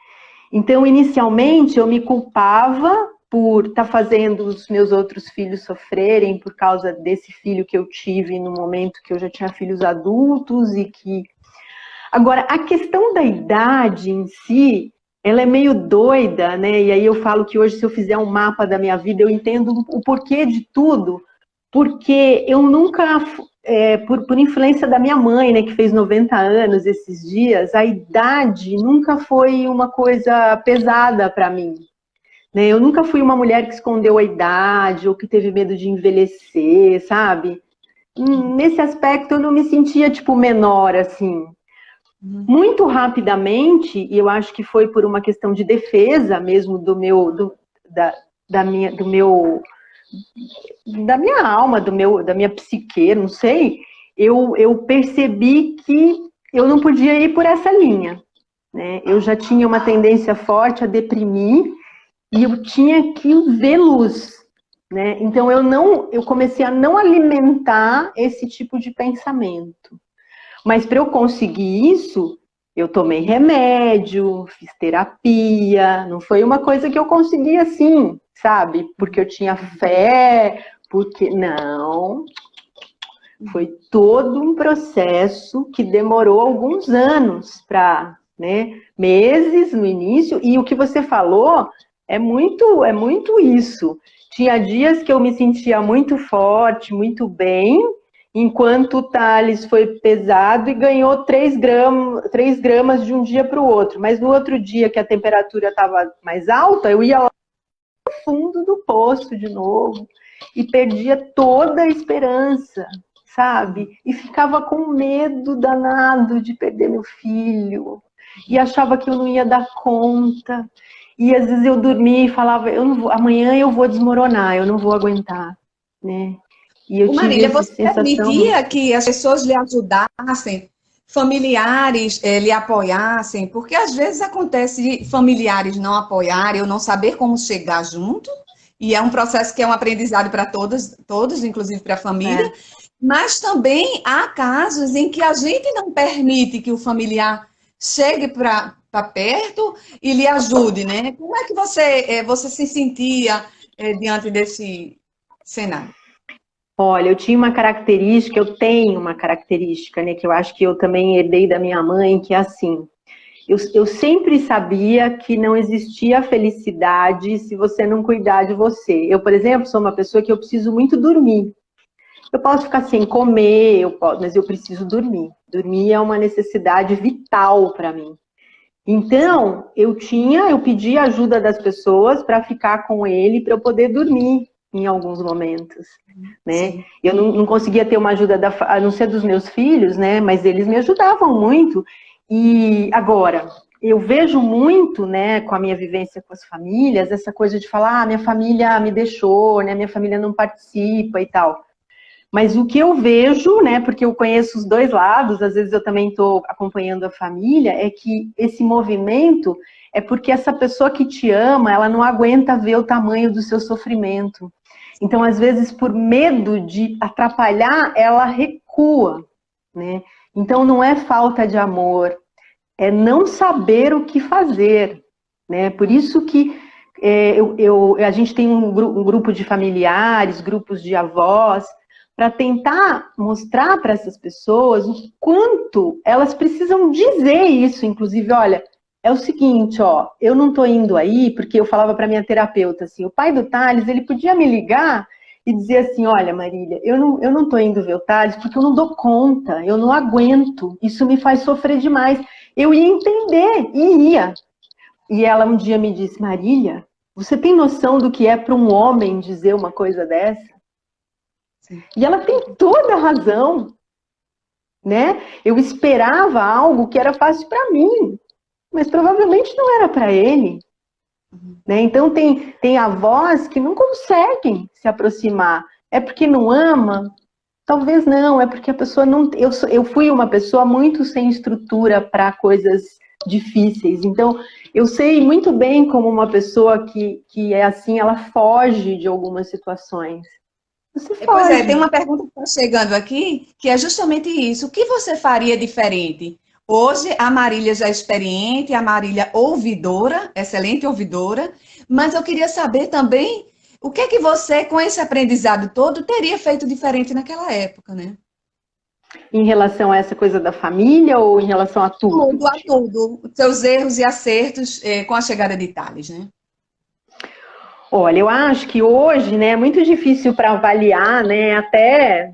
Então, inicialmente, eu me culpava por estar fazendo os meus outros filhos sofrerem por causa desse filho que eu tive no momento que eu já tinha filhos adultos e que... Agora, a questão da idade em si, ela é meio doida, né? E aí eu falo que hoje, se eu fizer um mapa da minha vida, eu entendo o porquê de tudo, porque eu nunca, por influência da minha mãe, né, que fez 90 anos esses dias, a idade nunca foi uma coisa pesada para mim. Né? Eu nunca fui uma mulher que escondeu a idade ou que teve medo de envelhecer, sabe? Nesse aspecto eu não me sentia, tipo, menor, assim. Muito rapidamente, e eu acho que foi por uma questão de defesa mesmo da minha alma, da minha psique, não sei, eu percebi que eu não podia ir por essa linha. Né? Eu já tinha uma tendência forte a deprimir e eu tinha que ver luz. Né? Então eu comecei a não alimentar esse tipo de pensamento. Mas para eu conseguir isso, eu tomei remédio, fiz terapia, não foi uma coisa que eu consegui assim, sabe? Porque eu tinha fé, porque não. Foi todo um processo que demorou alguns anos para, né, meses no início, e o que você falou é muito isso. Tinha dias que eu me sentia muito forte, muito bem, enquanto o Thales foi pesado e ganhou 3 gramas de um dia para o outro. Mas no outro dia que a temperatura estava mais alta, eu ia lá no fundo do poço de novo e perdia toda a esperança, sabe? E ficava com medo danado de perder meu filho. E achava que eu não ia dar conta. E às vezes eu dormia e falava, amanhã eu vou desmoronar, eu não vou aguentar, né? E eu tive Marília, essa você sensação. permitia que as pessoas lhe ajudassem, familiares lhe apoiassem? Porque às vezes acontece de familiares não apoiarem ou não saber como chegar junto, e é um processo que é um aprendizado para todos, inclusive para a família, É. mas também há casos em que a gente não permite que o familiar chegue para perto e lhe ajude, né? Como é que você se sentia diante desse cenário? Olha, eu tenho uma característica, né, que eu acho que eu também herdei da minha mãe, que é assim, eu sempre sabia que não existia felicidade se você não cuidar de você. Eu, por exemplo, sou uma pessoa que eu preciso muito dormir. Eu posso ficar sem comer, mas eu preciso dormir. Dormir é uma necessidade vital para mim. Então, eu pedi ajuda das pessoas para ficar com ele, para eu poder dormir em alguns momentos, né? Sim. Eu não conseguia ter uma ajuda, a não ser dos meus filhos, né? Mas eles me ajudavam muito. E agora, eu vejo muito, né, com a minha vivência com as famílias, essa coisa de falar, minha família me deixou, né? Minha família não participa e tal. Mas o que eu vejo, né, porque eu conheço os dois lados, às vezes eu também estou acompanhando a família, é que esse movimento é porque essa pessoa que te ama, ela não aguenta ver o tamanho do seu sofrimento. Então, às vezes, por medo de atrapalhar, ela recua, né? Então, não é falta de amor, é não saber o que fazer, né? Por isso que a gente tem um grupo de familiares, grupos de avós, para tentar mostrar para essas pessoas o quanto elas precisam dizer isso, inclusive, olha, é o seguinte, ó, eu não tô indo aí, porque eu falava para minha terapeuta assim, o pai do Thales, ele podia me ligar e dizer assim, olha, Marília, eu não tô indo ver o Thales porque eu não dou conta, eu não aguento, isso me faz sofrer demais. Eu ia entender, e ia. E ela um dia me disse, Marília, você tem noção do que é para um homem dizer uma coisa dessa? Sim. E ela tem toda a razão, né? Eu esperava algo que era fácil para mim, mas provavelmente não era para ele. Né? Então tem avós que não conseguem se aproximar. É porque não ama? Talvez não, é porque a pessoa não... Eu fui uma pessoa muito sem estrutura para coisas difíceis, então eu sei muito bem como uma pessoa que é assim, ela foge de algumas situações. Você Pois é, tem foge. uma pergunta que está chegando aqui, que é justamente isso. O que você faria diferente? Hoje, a Marília já é experiente, a Marília ouvidora, excelente ouvidora, mas eu queria saber também o que é que você, com esse aprendizado todo, teria feito diferente naquela época, né? Em relação a essa coisa da família ou em relação a tudo? Tudo, a tudo. Os seus erros e acertos com a chegada de Thales, né? Olha, eu acho que hoje, né, é muito difícil para avaliar, né, até,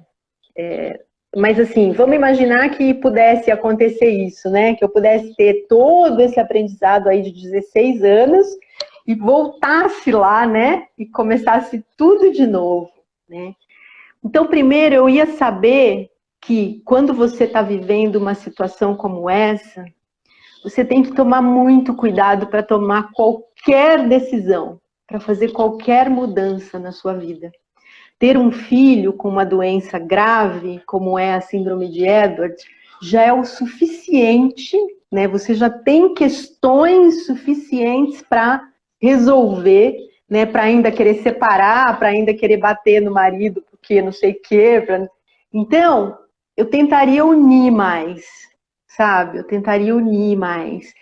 mas assim, vamos imaginar que pudesse acontecer isso, né, que eu pudesse ter todo esse aprendizado aí de 16 anos e voltasse lá, né, e começasse tudo de novo, né. Então, primeiro, eu ia saber que quando você está vivendo uma situação como essa, você tem que tomar muito cuidado para tomar qualquer decisão, para fazer qualquer mudança na sua vida. Ter um filho com uma doença grave, como é a síndrome de Edwards, já é o suficiente, né? Você já tem questões suficientes para resolver, né? Para ainda querer separar, para ainda querer bater no marido, porque não sei o quê. Então, eu tentaria unir mais, sabe? Eu tentaria unir mais.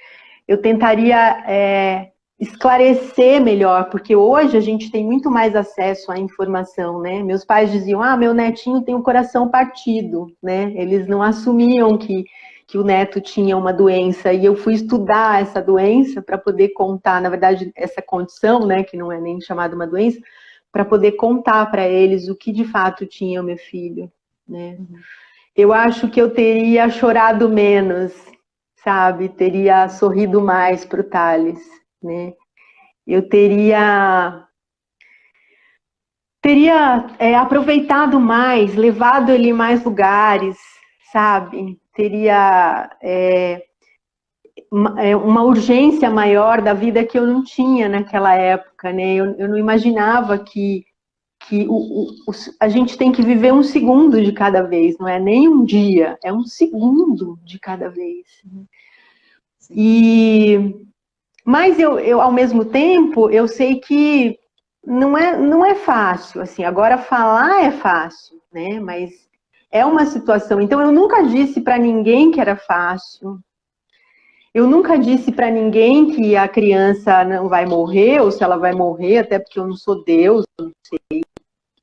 Eu tentaria esclarecer melhor, porque hoje a gente tem muito mais acesso à informação, né? Meus pais diziam, meu netinho tem o coração partido, né? Eles não assumiam que o neto tinha uma doença, e eu fui estudar essa doença para poder contar, na verdade, essa condição, né, que não é nem chamada uma doença, para poder contar para eles o que de fato tinha o meu filho, né? Eu acho que eu teria chorado menos, sabe? Teria sorrido mais para o Thales, né? Eu teria aproveitado mais, levado ele em mais lugares, sabe? Teria uma urgência maior da vida que eu não tinha naquela época, né? Eu não imaginava que a gente tem que viver um segundo de cada vez, não é nem um dia, é um segundo de cada vez. Mas eu, ao mesmo tempo, eu sei que não é fácil, assim, agora falar é fácil, né? Mas é uma situação. Então, eu nunca disse para ninguém que era fácil. Eu nunca disse para ninguém que a criança não vai morrer, ou se ela vai morrer, até porque eu não sou Deus, não sei,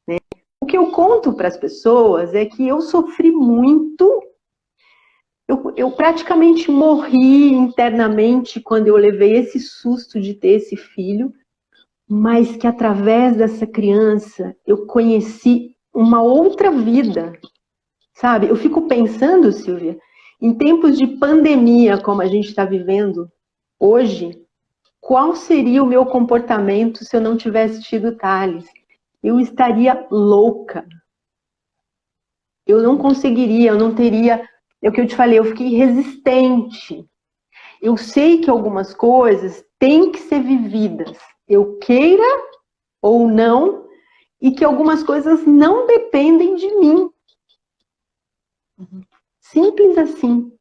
né? O que eu conto para as pessoas é que eu sofri muito, eu praticamente morri internamente quando eu levei esse susto de ter esse filho, mas que através dessa criança eu conheci uma outra vida, sabe? Eu fico pensando, Silvia, em tempos de pandemia, como a gente está vivendo hoje, qual seria o meu comportamento se eu não tivesse tido Thales? Eu estaria louca. Eu não conseguiria, eu não teria... É o que eu te falei, eu fiquei resistente. Eu sei que algumas coisas têm que ser vividas, eu queira ou não, e que algumas coisas não dependem de mim. Simples assim.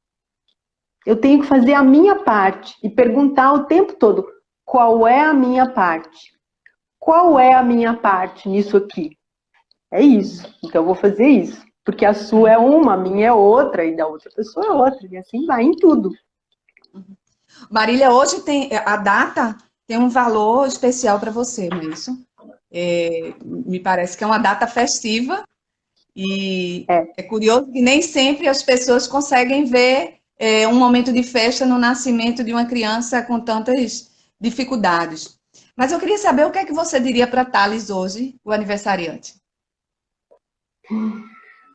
Eu tenho que fazer a minha parte e perguntar o tempo todo, qual é a minha parte? Qual é a minha parte nisso aqui? É isso, então eu vou fazer isso. Porque a sua é uma, a minha é outra, e da outra pessoa é outra, e assim vai em tudo. Marília, hoje a data tem um valor especial para você, não é isso? Me parece que é uma data festiva e é curioso que nem sempre as pessoas conseguem ver um momento de festa no nascimento de uma criança com tantas dificuldades. Mas eu queria saber o que é que você diria para Thales hoje, o aniversariante.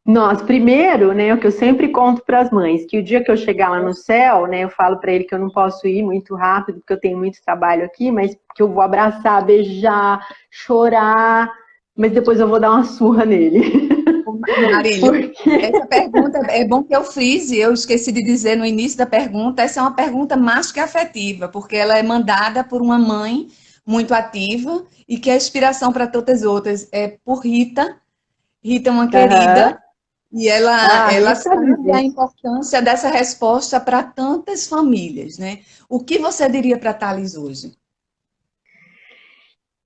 Nós, primeiro, né, o que eu sempre conto para as mães, que o dia que eu chegar lá no céu, né, eu falo para ele que eu não posso ir muito rápido, porque eu tenho muito trabalho aqui, mas que eu vou abraçar, beijar, chorar, mas depois eu vou dar uma surra nele. Marília, essa pergunta é bom que eu frise, eu esqueci de dizer no início da pergunta, essa é uma pergunta mais que afetiva, porque ela é mandada por uma mãe muito ativa e que é inspiração para todas as outras. É por Rita. Rita é uma querida. E ela sabe a importância dessa resposta para tantas famílias, né? O que você diria para Thales hoje?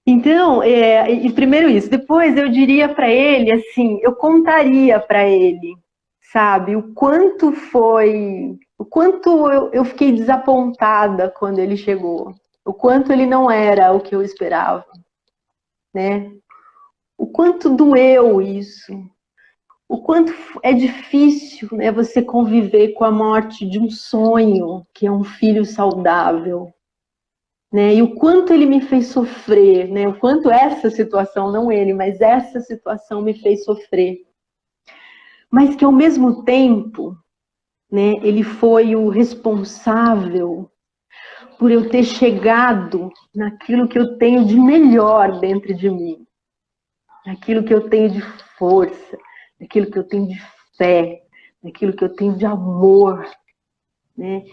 Então, e primeiro isso, depois eu diria para ele, assim, eu contaria para ele, sabe, o quanto eu fiquei desapontada quando ele chegou, o quanto ele não era o que eu esperava, né? O quanto doeu isso, o quanto é difícil, né, você conviver com a morte de um sonho, que é um filho saudável, né, e o quanto ele me fez sofrer, né, o quanto essa situação, não ele, mas essa situação me fez sofrer. Mas que ao mesmo tempo, né, ele foi o responsável por eu ter chegado naquilo que eu tenho de melhor dentro de mim, naquilo que eu tenho de força, naquilo que eu tenho de fé, naquilo que eu tenho de amor, né?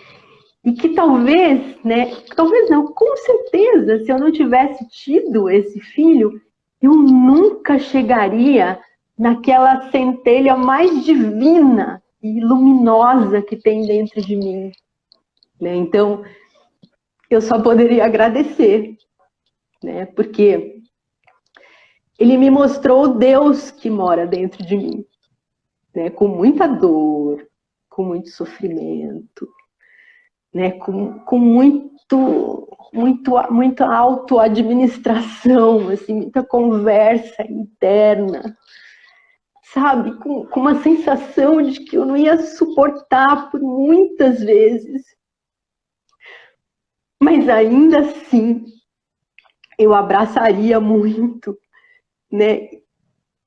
E que talvez, né, talvez não, com certeza, se eu não tivesse tido esse filho, eu nunca chegaria naquela centelha mais divina e luminosa que tem dentro de mim, né? Então, eu só poderia agradecer, né? Porque ele me mostrou o Deus que mora dentro de mim, né? Com muita dor, com muito sofrimento, né? Com muita autoadministração, assim, muita conversa interna, sabe? Com uma sensação de que eu não ia suportar por muitas vezes. Mas ainda assim, eu abraçaria muito, né?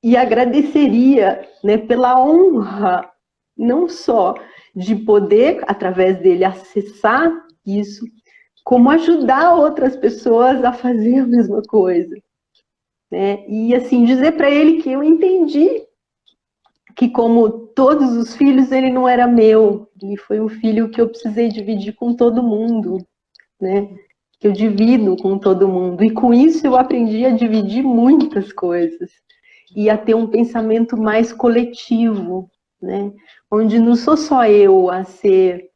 E agradeceria, né, pela honra, não só de poder, através dele, acessar isso, como ajudar outras pessoas a fazer a mesma coisa, né? E, assim, dizer para ele que eu entendi que, como todos os filhos, ele não era meu, ele foi um filho que eu precisei dividir com todo mundo, né? Que eu divido com todo mundo. E com isso eu aprendi a dividir muitas coisas e a ter um pensamento mais coletivo, né? Onde não sou só eu a ser,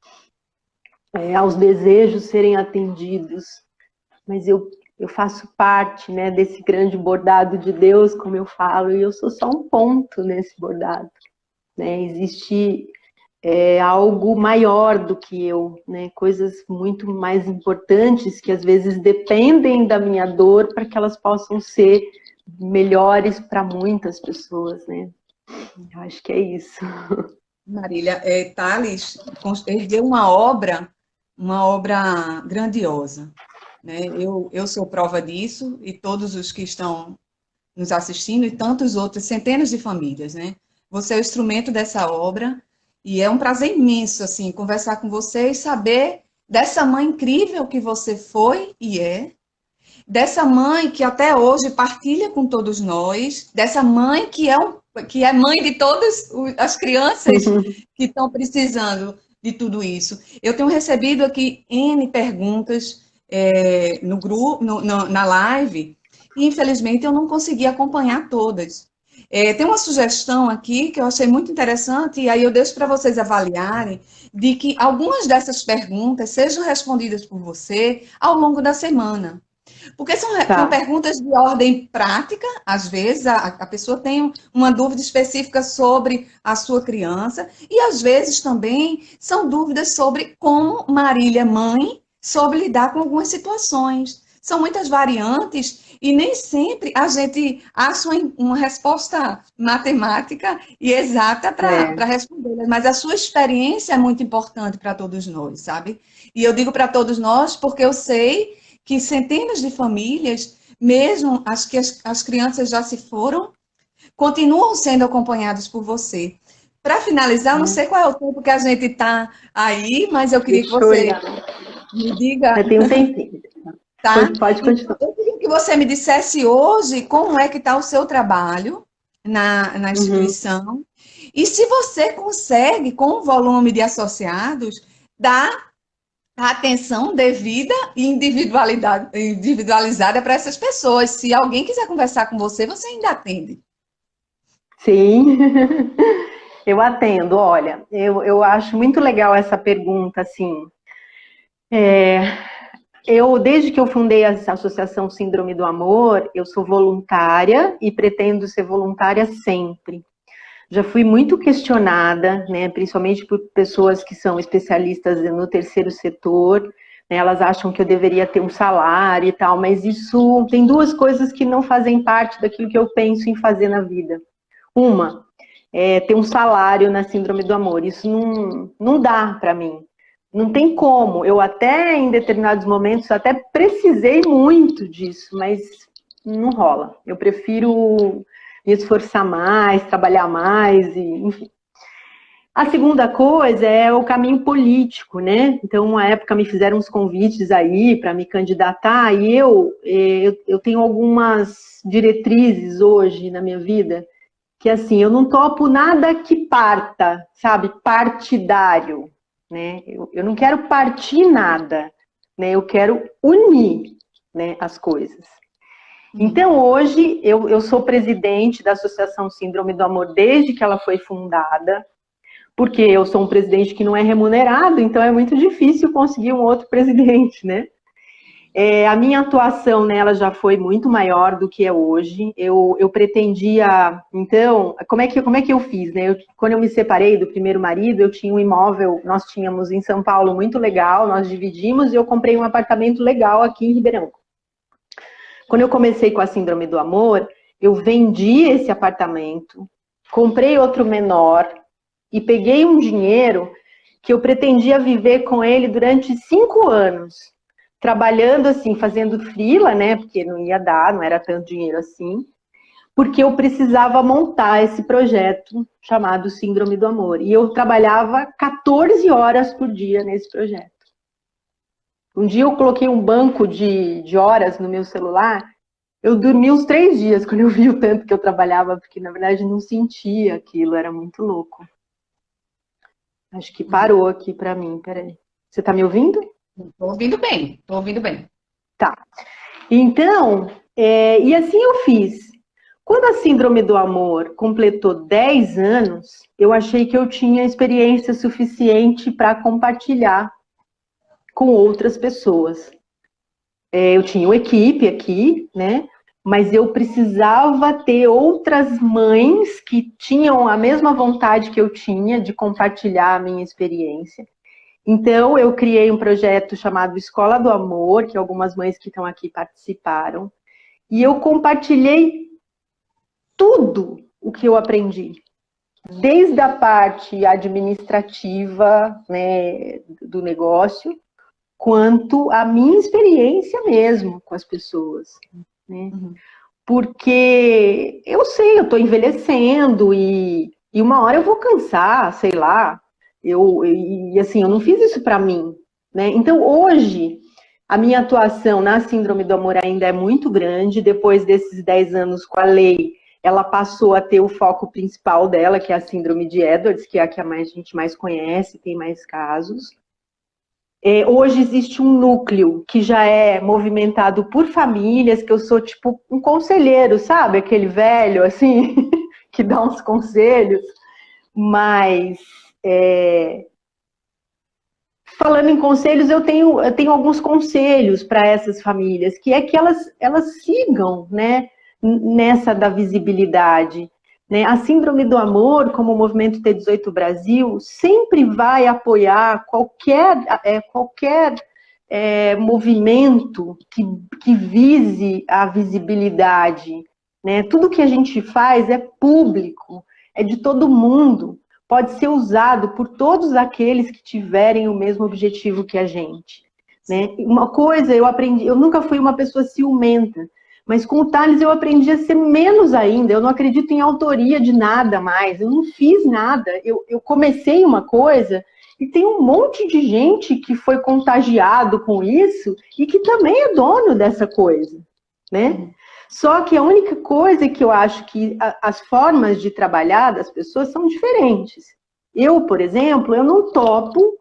aos desejos serem atendidos, mas eu faço parte, né, desse grande bordado de Deus, como eu falo, e eu sou só um ponto nesse bordado, né? Existe é algo maior do que eu, né? Coisas muito mais importantes que às vezes dependem da minha dor para que elas possam ser melhores para muitas pessoas, né? Eu acho que é isso. Marília, Tales ergueu uma obra grandiosa, né? Eu sou prova disso e todos os que estão nos assistindo e tantos outros, centenas de famílias, né? Você é o instrumento dessa obra e é um prazer imenso, assim, conversar com você e saber dessa mãe incrível que você foi e é, dessa mãe que até hoje partilha com todos nós, dessa mãe que é mãe de todas as crianças que estão precisando de tudo isso. Eu tenho recebido aqui N perguntas no grupo, na live, e infelizmente eu não consegui acompanhar todas. Tem uma sugestão aqui que eu achei muito interessante, e aí eu deixo para vocês avaliarem, de que algumas dessas perguntas sejam respondidas por você ao longo da semana. Porque são perguntas de ordem prática, às vezes a pessoa tem uma dúvida específica sobre a sua criança, e às vezes também são dúvidas sobre como Marília, mãe, soube lidar com algumas situações. São muitas variantes e nem sempre a gente acha uma resposta matemática e exata para responder, mas a sua experiência é muito importante para todos nós, sabe? E eu digo para todos nós porque eu sei que centenas de famílias, mesmo as que as crianças já se foram, continuam sendo acompanhadas por você. Para finalizar, não sei qual é o tempo que a gente está aí, mas eu queria que você me diga... Eu tenho um tempinho. Tá? Pode continuar. Eu queria que você me dissesse hoje como é que está o seu trabalho na instituição e se você consegue, com o volume de associados, dar a atenção devida e individualizada para essas pessoas. Se alguém quiser conversar com você, você ainda atende. Sim, eu atendo. Olha, eu acho muito legal essa pergunta, assim. Desde que eu fundei a Associação Síndrome do Amor, eu sou voluntária e pretendo ser voluntária sempre. Já fui muito questionada, né, principalmente por pessoas que são especialistas no terceiro setor, né, elas acham que eu deveria ter um salário e tal, mas isso tem duas coisas que não fazem parte daquilo que eu penso em fazer na vida. Uma, ter um salário na Síndrome do Amor, isso não dá para mim. Não tem como, eu até em determinados momentos até precisei muito disso, mas não rola. Eu prefiro me esforçar mais, trabalhar mais, enfim. A segunda coisa é o caminho político, né? Então, uma época me fizeram uns convites aí para me candidatar e eu tenho algumas diretrizes hoje na minha vida que, assim, eu não topo nada que parta, sabe, partidário. Né? Eu não quero partir nada, né? Eu quero unir, né, as coisas. Então, hoje, eu sou presidente da Associação Síndrome do Amor desde que ela foi fundada, porque eu sou um presidente que não é remunerado, então é muito difícil conseguir um outro presidente, né? A minha atuação nela já foi muito maior do que é hoje. Eu pretendia, então, como é que eu fiz, né? Quando eu me separei do primeiro marido, eu tinha um imóvel, nós tínhamos em São Paulo muito legal, nós dividimos e eu comprei um apartamento legal aqui em Ribeirão. Quando eu comecei com a Síndrome do Amor, eu vendi esse apartamento, comprei outro menor e peguei um dinheiro que eu pretendia viver com ele durante 5 anos. Trabalhando assim, fazendo freela, né, porque não ia dar, não era tanto dinheiro assim, porque eu precisava montar esse projeto chamado Síndrome do Amor. E eu trabalhava 14 horas por dia nesse projeto. Um dia eu coloquei um banco de horas no meu celular, eu dormi uns 3 dias quando eu vi o tanto que eu trabalhava, porque na verdade não sentia aquilo, era muito louco. Acho que parou aqui pra mim, peraí. Você tá me ouvindo? Estou ouvindo bem, estou ouvindo bem. Tá. Então, e assim eu fiz. Quando a Síndrome do Amor completou 10 anos, eu achei que eu tinha experiência suficiente para compartilhar com outras pessoas. Eu tinha uma equipe aqui, né? mas eu precisava ter outras mães que tinham a mesma vontade que eu tinha de compartilhar a minha experiência. Então, eu criei um projeto chamado Escola do Amor, que algumas mães que estão aqui participaram, e eu compartilhei tudo o que eu aprendi, desde a parte administrativa, né, do negócio, quanto a minha experiência mesmo com as pessoas, né? Porque eu sei, eu estou envelhecendo e uma hora eu vou cansar, sei lá, e assim, eu não fiz isso para mim, né? Então, hoje, a minha atuação na Síndrome do Amor ainda é muito grande. Depois desses 10 anos com a lei, ela passou a ter o foco principal dela, que é a Síndrome de Edwards, que é a que a gente mais conhece, tem mais casos. Hoje existe um núcleo que já é movimentado por famílias, que eu sou tipo um conselheiro, sabe? Aquele velho, assim, que dá uns conselhos. Mas, falando em conselhos, eu tenho alguns conselhos para essas famílias, que é que elas sigam, né, nessa da visibilidade. Né? A Síndrome do Amor, como o Movimento T18 Brasil, sempre vai apoiar qualquer movimento que vise a visibilidade. Né? Tudo que a gente faz é público, é de todo mundo, pode ser usado por todos aqueles que tiverem o mesmo objetivo que a gente. Né? Uma coisa eu aprendi, eu nunca fui uma pessoa ciumenta, mas com o Thales eu aprendi a ser menos ainda. Eu não acredito em autoria de nada mais. Eu não fiz nada. Eu comecei uma coisa e tem um monte de gente que foi contagiado com isso e que também é dono dessa coisa, né? Só que a única coisa que eu acho que as formas de trabalhar das pessoas são diferentes. Eu, por exemplo, eu não topo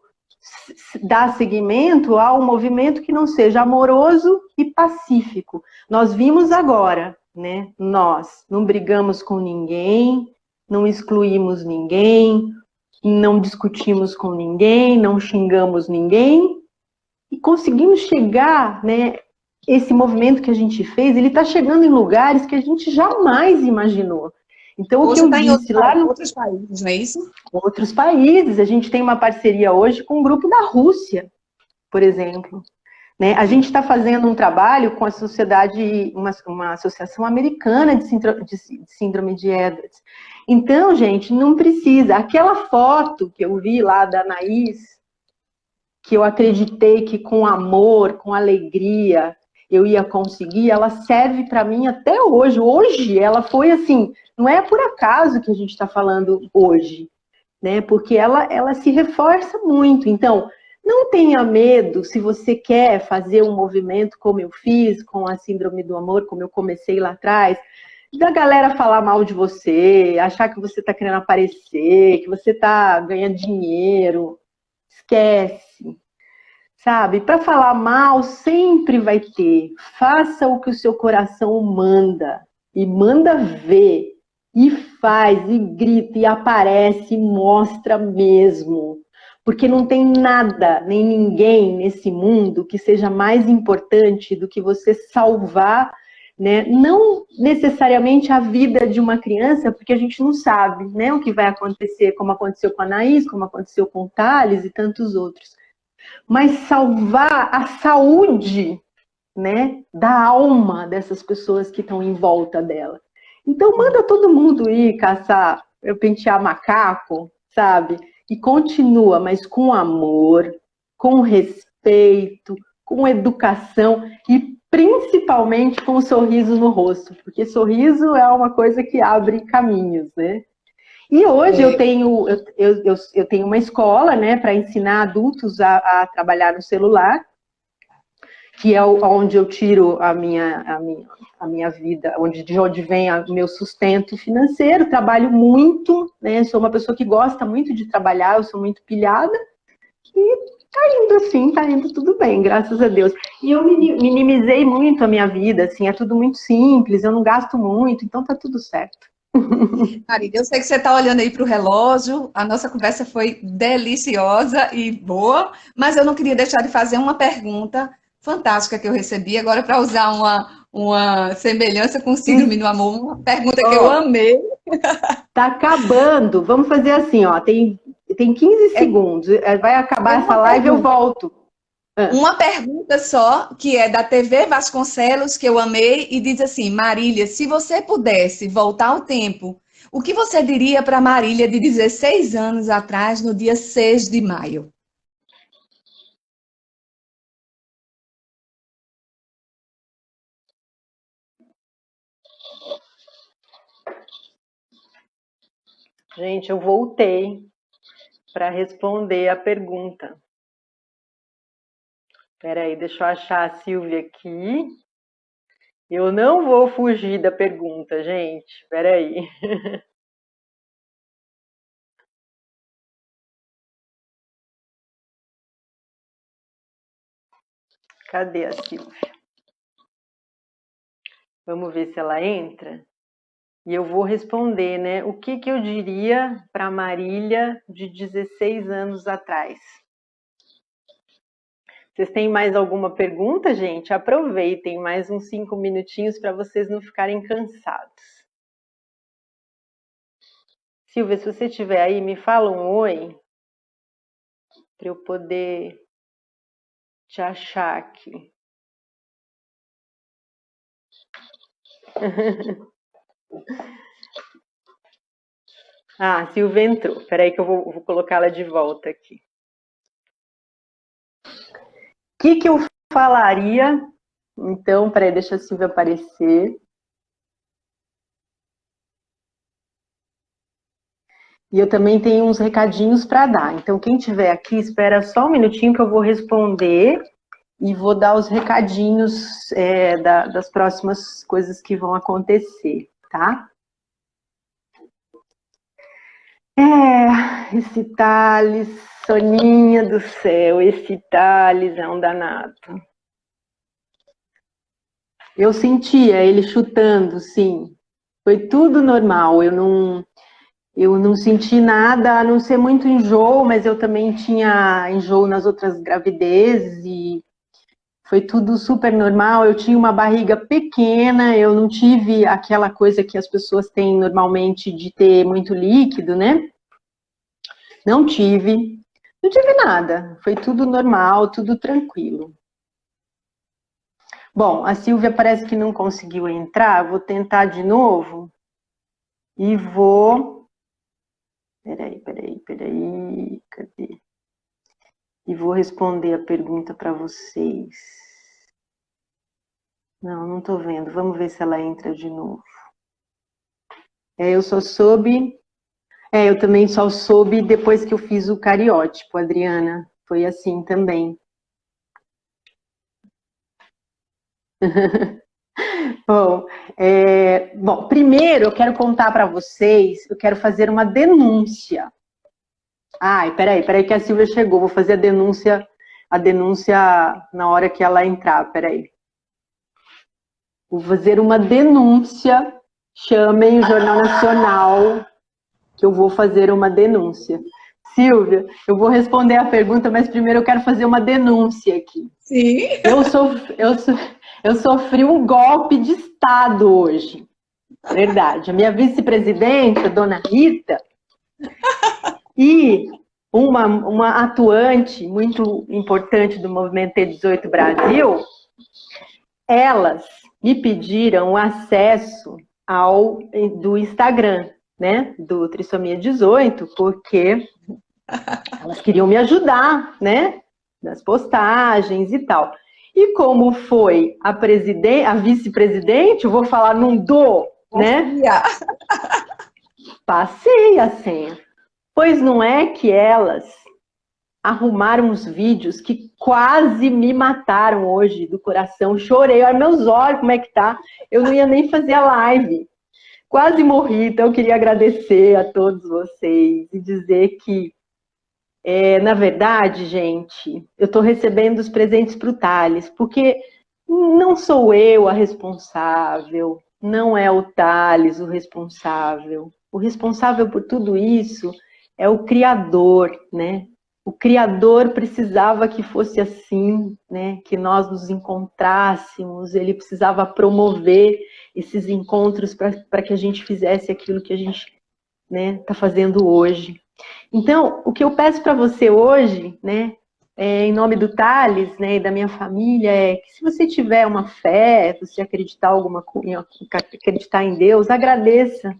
dar seguimento a um movimento que não seja amoroso e pacífico. Nós vimos agora, né? Nós não brigamos com ninguém, não excluímos ninguém, não discutimos com ninguém, não xingamos ninguém e conseguimos chegar, né? Esse movimento que a gente fez, ele está chegando em lugares que a gente jamais imaginou. Então, hoje o que eu disse lá no... outros países, não é isso? Outros países. A gente tem uma parceria hoje com um grupo da Rússia, por exemplo. Né? A gente está fazendo um trabalho com a sociedade, uma associação americana de síndrome de Edwards. Então, gente, não precisa. Aquela foto que eu vi lá da Anaís, que eu acreditei que com amor, com alegria, eu ia conseguir, ela serve para mim até hoje. Hoje, ela foi assim, não é por acaso que a gente está falando hoje, né? Porque ela se reforça muito. Então, não tenha medo, se você quer fazer um movimento como eu fiz, com a Síndrome do Amor, como eu comecei lá atrás, da galera falar mal de você, achar que você está querendo aparecer, que você está ganhando dinheiro. Esquece. Sabe, para falar mal sempre vai ter. Faça o que o seu coração manda. E manda ver. E faz, e grita, e aparece, e mostra mesmo. Porque não tem nada, nem ninguém nesse mundo que seja mais importante do que você salvar, né? Não necessariamente a vida de uma criança, porque a gente não sabe, né, o que vai acontecer, como aconteceu com a Anaís, como aconteceu com o Thales e tantos outros. Mas salvar a saúde, né, da alma dessas pessoas que estão em volta dela. Então manda todo mundo ir caçar, pentear macaco, sabe? E continua, mas com amor, com respeito, com educação e principalmente com um sorriso no rosto, porque sorriso é uma coisa que abre caminhos, né? E hoje eu tenho uma escola, né, para ensinar adultos a trabalhar no celular, que é onde eu tiro a minha vida, de onde vem o meu sustento financeiro. Trabalho muito, né, sou uma pessoa que gosta muito de trabalhar, eu sou muito pilhada, e tá indo assim, tá indo tudo bem, graças a Deus. E eu minimizei muito a minha vida, assim, é tudo muito simples, eu não gasto muito, então tá tudo certo. Marina, eu sei que você está olhando aí para o relógio, a nossa conversa foi deliciosa e boa, mas eu não queria deixar de fazer uma pergunta fantástica que eu recebi, agora para usar uma semelhança com Síndrome do Amor, uma pergunta que eu amei. Tá acabando. Vamos fazer assim, ó. Tem 15 segundos. Vai acabar essa live, eu volto. Uma pergunta só, que é da TV Vasconcelos, que eu amei, e diz assim: Marília, se você pudesse voltar ao tempo, o que você diria para Marília de 16 anos atrás, no dia 6 de maio? Gente, eu voltei para responder a pergunta. Espera aí, deixa eu achar a Silvia aqui. Eu não vou fugir da pergunta, gente. Espera aí. Cadê a Silvia? Vamos ver se ela entra. E eu vou responder, né? O que eu diria para a Marília de 16 anos atrás? Vocês têm mais alguma pergunta, gente? Aproveitem mais uns 5 minutinhos para vocês não ficarem cansados. Silvia, se você estiver aí, me fala um oi para eu poder te achar aqui. Ah, Silvia entrou. Espera aí que eu vou colocá-la de volta aqui. O que eu falaria? Então, peraí, deixa a Silvia aparecer. E eu também tenho uns recadinhos para dar. Então, quem tiver aqui, espera só um minutinho que eu vou responder e vou dar os recadinhos das próximas coisas que vão acontecer, tá? Esse Thales, Soninha do céu, esse Thales é um danado. Eu sentia ele chutando, sim. Foi tudo normal, eu não senti nada, a não ser muito enjoo, mas eu também tinha enjoo nas outras gravidezes e foi tudo super normal. Eu tinha uma barriga pequena, eu não tive aquela coisa que as pessoas têm normalmente de ter muito líquido, né? Não tive nada. Foi tudo normal, tudo tranquilo. Bom, a Silvia parece que não conseguiu entrar, vou tentar de novo e vou... Peraí, cadê? E vou responder a pergunta para vocês. Não tô vendo. Vamos ver se ela entra de novo. Eu só soube... eu também só soube depois que eu fiz o cariótipo, Adriana. Foi assim também. Bom, primeiro eu quero contar para vocês, eu quero fazer uma denúncia. Ai, peraí que a Silvia chegou, vou fazer a denúncia na hora que ela entrar, peraí. Vou fazer uma denúncia, chamem o Jornal Nacional, que eu vou fazer uma denúncia. Silvia, eu vou responder a pergunta, mas primeiro eu quero fazer uma denúncia aqui. Sim. Eu sofri um golpe de Estado hoje. Verdade. A minha vice-presidente, a dona Rita, e uma atuante muito importante do movimento T18 Brasil, elas me pediram o acesso do Instagram, né, do Trissomia 18, porque elas queriam me ajudar, né, nas postagens e tal. E como foi a vice-presidente, eu vou falar num né? Passei a senha. Pois não é que elas arrumaram uns vídeos que quase me mataram hoje do coração. Chorei, olha meus olhos, como é que tá? Eu não ia nem fazer a live. Quase morri, então eu queria agradecer a todos vocês e dizer que, na verdade, gente, eu estou recebendo os presentes para o Thales, porque não sou eu a responsável, não é o Thales o responsável. O responsável por tudo isso é o Criador, né? O Criador precisava que fosse assim, né? Que nós nos encontrássemos, ele precisava promover esses encontros para que a gente fizesse aquilo que a gente, né, está fazendo hoje. Então, o que eu peço para você hoje, né, em nome do Thales, né, e da minha família, é que se você tiver uma fé, você acreditar em Deus, agradeça,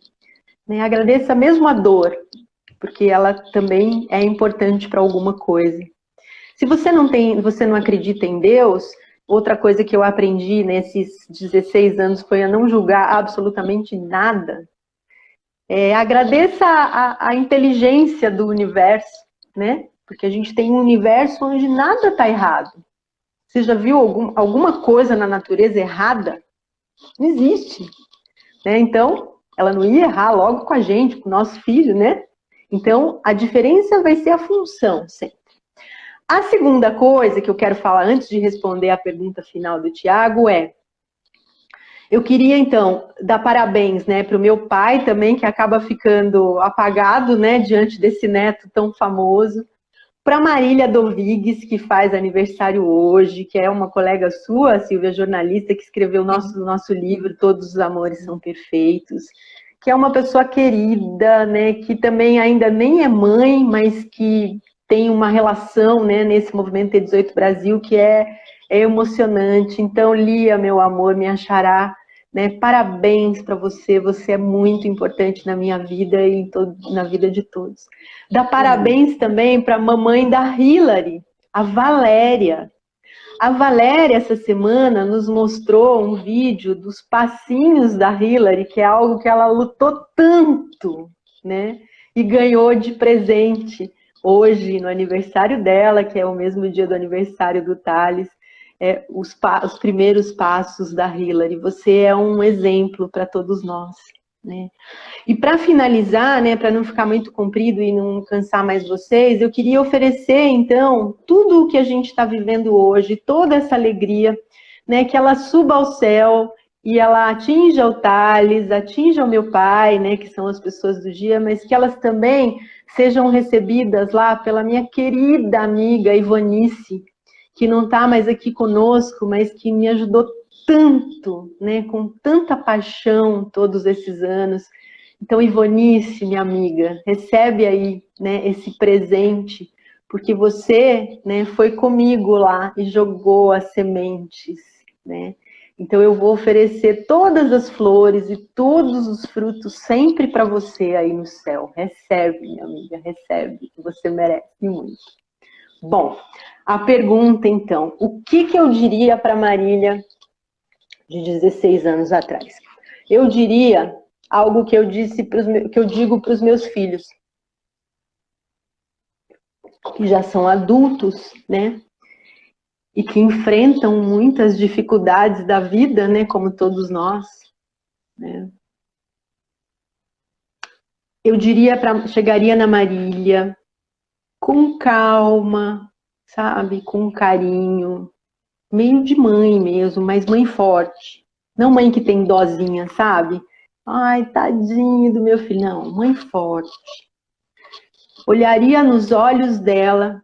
né, agradeça mesmo a dor, porque ela também é importante para alguma coisa. Se você não acredita em Deus, outra coisa que eu aprendi nesses 16 anos foi a não julgar absolutamente nada. Agradeça a inteligência do universo, né? Porque a gente tem um universo onde nada está errado. Você já viu alguma coisa na natureza errada? Não existe, né? Então, ela não ia errar logo com a gente, com o nosso filho, né? Então, a diferença vai ser a função sempre. A segunda coisa que eu quero falar antes de responder a pergunta final do Tiago eu queria, então, dar parabéns, né, para o meu pai também, que acaba ficando apagado, né, diante desse neto tão famoso. Para Marília Dovigues, que faz aniversário hoje, que é uma colega sua, Silvia, jornalista, que escreveu o nosso livro, Todos os Amores São Perfeitos, que é uma pessoa querida, né, que também ainda nem é mãe, mas que tem uma relação, né, nesse movimento T18 Brasil, que é emocionante. Então, Lia, meu amor, minha xará, né, parabéns para você, você é muito importante na minha vida e na vida de todos. Dá parabéns também para a mamãe da Hilary, a Valéria. A Valéria, essa semana, nos mostrou um vídeo dos passinhos da Hilary, que é algo que ela lutou tanto, né? E ganhou de presente hoje, no aniversário dela, que é o mesmo dia do aniversário do Thales, os primeiros passos da Hilary. Você é um exemplo para todos nós, né? E para finalizar, né, para não ficar muito comprido e não cansar mais vocês, eu queria oferecer, então, tudo o que a gente está vivendo hoje, toda essa alegria, né, que ela suba ao céu e ela atinja o Thales, atinja o meu pai, né, que são as pessoas do dia, mas que elas também sejam recebidas lá pela minha querida amiga Ivonice, que não está mais aqui conosco, mas que me ajudou tanto, né, com tanta paixão todos esses anos. Então, Ivonice, minha amiga, recebe aí, né, esse presente, porque você, né, foi comigo lá e jogou as sementes, né? Então, eu vou oferecer todas as flores e todos os frutos sempre para você aí no céu. Recebe, minha amiga, recebe, você merece muito. Bom, a pergunta, então, o que eu diria para Marília de 16 anos atrás? Eu diria algo que eu digo para os meus filhos, que já são adultos, né? E que enfrentam muitas dificuldades da vida, né? Como todos nós, né? Eu chegaria na Marília com calma, sabe? Com carinho, meio de mãe mesmo, mas mãe forte. Não mãe que tem dozinha, sabe? Ai, tadinho do meu filho. Não, mãe forte. Olharia nos olhos dela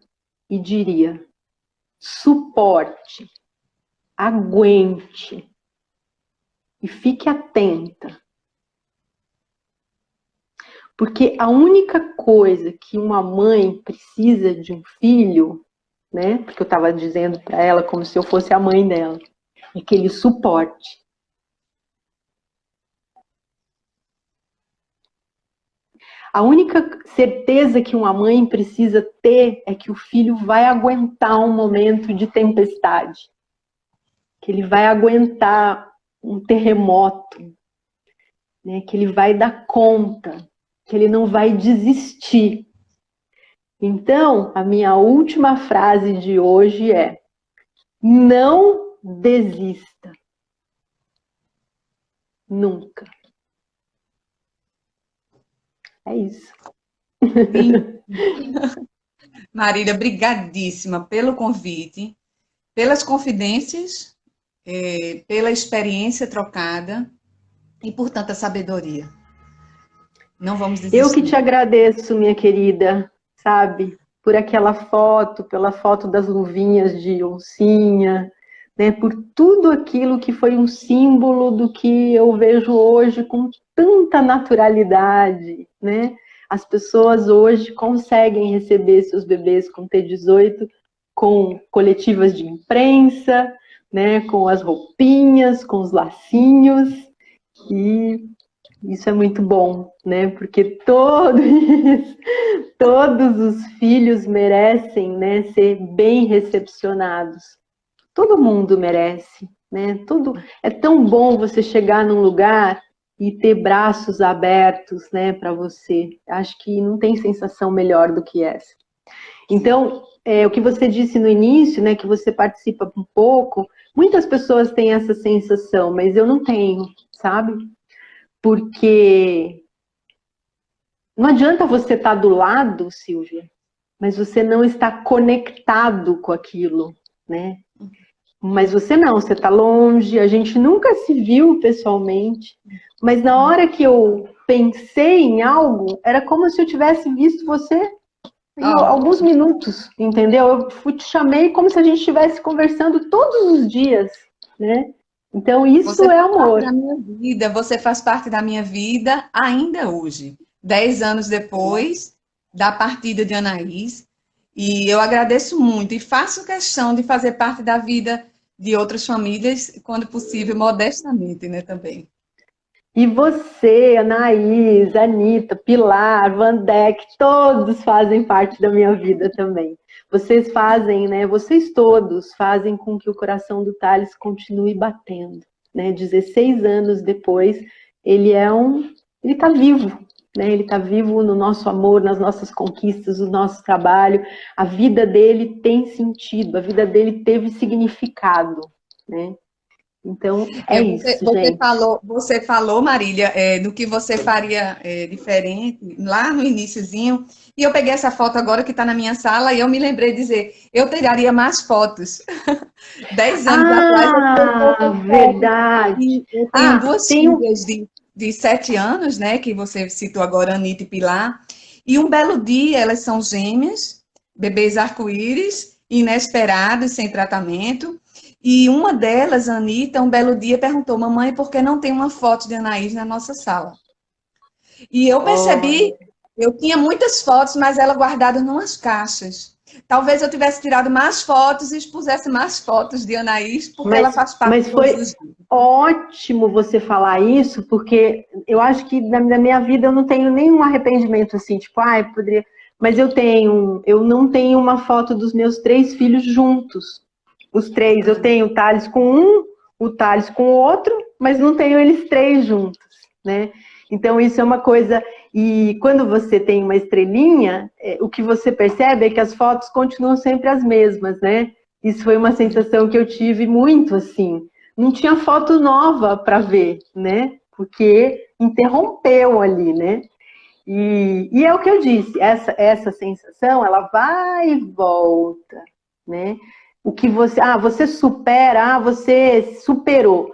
e diria: suporte, aguente e fique atenta. Porque a única coisa que uma mãe precisa de um filho, né? Porque eu estava dizendo para ela como se eu fosse a mãe dela, é aquele suporte. A única certeza que uma mãe precisa ter é que o filho vai aguentar um momento de tempestade, que ele vai aguentar um terremoto, né? Que ele vai dar conta, que ele não vai desistir. Então, a minha última frase de hoje é: não desista. Nunca. É isso. Marília, brigadíssima pelo convite, pelas confidências, pela experiência trocada e por tanta sabedoria. Não vamos desistir. Eu que te agradeço, minha querida, sabe? por aquela foto, pela foto das luvinhas de oncinha, né, por tudo aquilo que foi um símbolo do que eu vejo hoje com tanta naturalidade, né? As pessoas hoje conseguem receber seus bebês com T18 com coletivas de imprensa, né, com as roupinhas, com os lacinhos, e isso é muito bom, né, porque todos os filhos merecem, né, ser bem recepcionados. Todo mundo merece, né? É tão bom você chegar num lugar e ter braços abertos, né, para você. Acho que não tem sensação melhor do que essa. Então, o que você disse no início, né, que você participa um pouco, muitas pessoas têm essa sensação, mas eu não tenho, sabe? Porque não adianta você estar do lado, Silvia, mas você não está conectado com aquilo, né? Mas você não, você está longe, a gente nunca se viu pessoalmente, mas na hora que eu pensei em algo, era como se eu tivesse visto você em alguns minutos, entendeu? Eu te chamei como se a gente estivesse conversando todos os dias, né? Então isso é amor. Você faz parte da minha vida ainda hoje, 10 anos depois da partida de Anaís, e eu agradeço muito e faço questão de fazer parte da vida de outras famílias, quando possível, modestamente, né, também. E você, Anaís, Anitta, Pilar, Vandeck, todos fazem parte da minha vida também. Vocês fazem, né, vocês todos fazem com que o coração do Thales continue batendo, né? 16 anos depois, ele está vivo, né? Ele está vivo no nosso amor, nas nossas conquistas, no nosso trabalho. A vida dele tem sentido, a vida dele teve significado, né? Então, isso, gente. Você falou, Marília, do que você faria diferente lá no iniciozinho, e eu peguei essa foto agora que está na minha sala, e eu me lembrei de dizer, eu tiraria mais fotos. 10 anos atrás, verdade. Eu tenho duas filhas de 7 anos, né, que você citou agora, Anitta e Pilar, e um belo dia, elas são gêmeas, bebês arco-íris, inesperados, sem tratamento, e uma delas, a Anitta, um belo dia perguntou, mamãe, por que não tem uma foto de Anaís na nossa sala? E eu percebi, eu tinha muitas fotos, mas ela guardada em umas caixas. Talvez eu tivesse tirado mais fotos e expusesse mais fotos de Anaís, porque ela faz parte mas foi ótimo você falar isso, porque eu acho que na minha vida eu não tenho nenhum arrependimento assim, tipo, poderia... Mas eu não tenho uma foto dos meus 3 filhos juntos. Os 3, eu tenho o Thales com um, o Thales com o outro, mas não tenho eles 3 juntos, né? Então isso é uma coisa, e quando você tem uma estrelinha, o que você percebe é que as fotos continuam sempre as mesmas, né? Isso foi uma sensação que eu tive muito, assim. Não tinha foto nova para ver, né? Porque interrompeu ali, né? E é o que eu disse, essa sensação, ela vai e volta, né? O que você supera, você superou.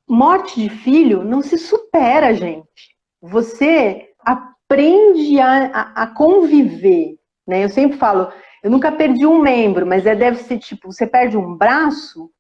Morte de filho não se supera, gente. Você aprende a conviver, né? Eu sempre falo, eu nunca perdi um membro, mas deve ser tipo, você perde um braço,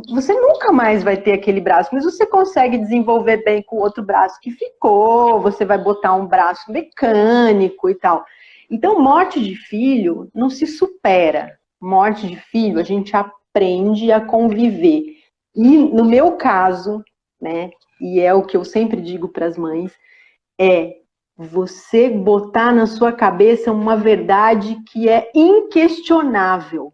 você nunca mais vai ter aquele braço, mas você consegue desenvolver bem com o outro braço que ficou, você vai botar um braço mecânico e tal. Então, morte de filho não se supera. Morte de filho, a gente aprende a conviver. E no meu caso, né, e é o que eu sempre digo para as mães, você botar na sua cabeça uma verdade que é inquestionável.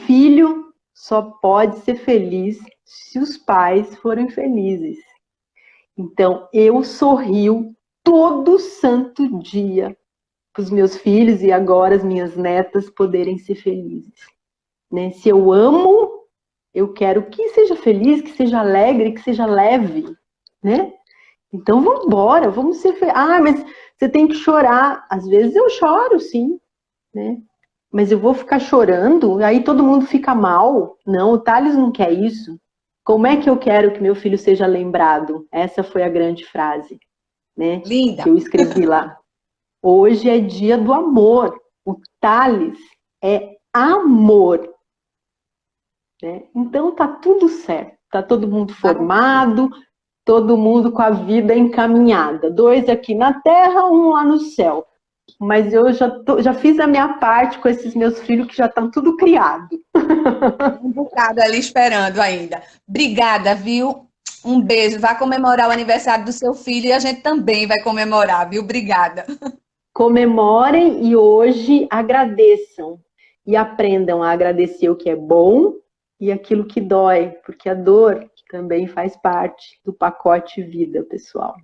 Filho só pode ser feliz se os pais forem felizes. Então, eu sorrio todo santo dia para os meus filhos e agora as minhas netas poderem ser felizes, né? Se eu amo, eu quero que seja feliz, que seja alegre, que seja leve, né? Então vamos embora, vamos ser felizes. Mas você tem que chorar. Às vezes eu choro, sim, né? Mas eu vou ficar chorando, aí todo mundo fica mal. Não, o Thales não quer isso. Como é que eu quero que meu filho seja lembrado? Essa foi a grande frase, né? Linda. Que eu escrevi lá. Hoje é dia do amor. O Thales é amor. Né? Então tá tudo certo. Tá todo mundo formado, todo mundo com a vida encaminhada. 2 aqui na terra, 1 lá no céu. Mas eu já fiz a minha parte com esses meus filhos que já estão tudo criado. Um bocado ali esperando ainda. Obrigada, viu? Um beijo. Vá comemorar o aniversário do seu filho e a gente também vai comemorar, viu? Obrigada. Comemorem e hoje agradeçam. E aprendam a agradecer o que é bom e aquilo que dói, porque a dor também faz parte do pacote vida, pessoal.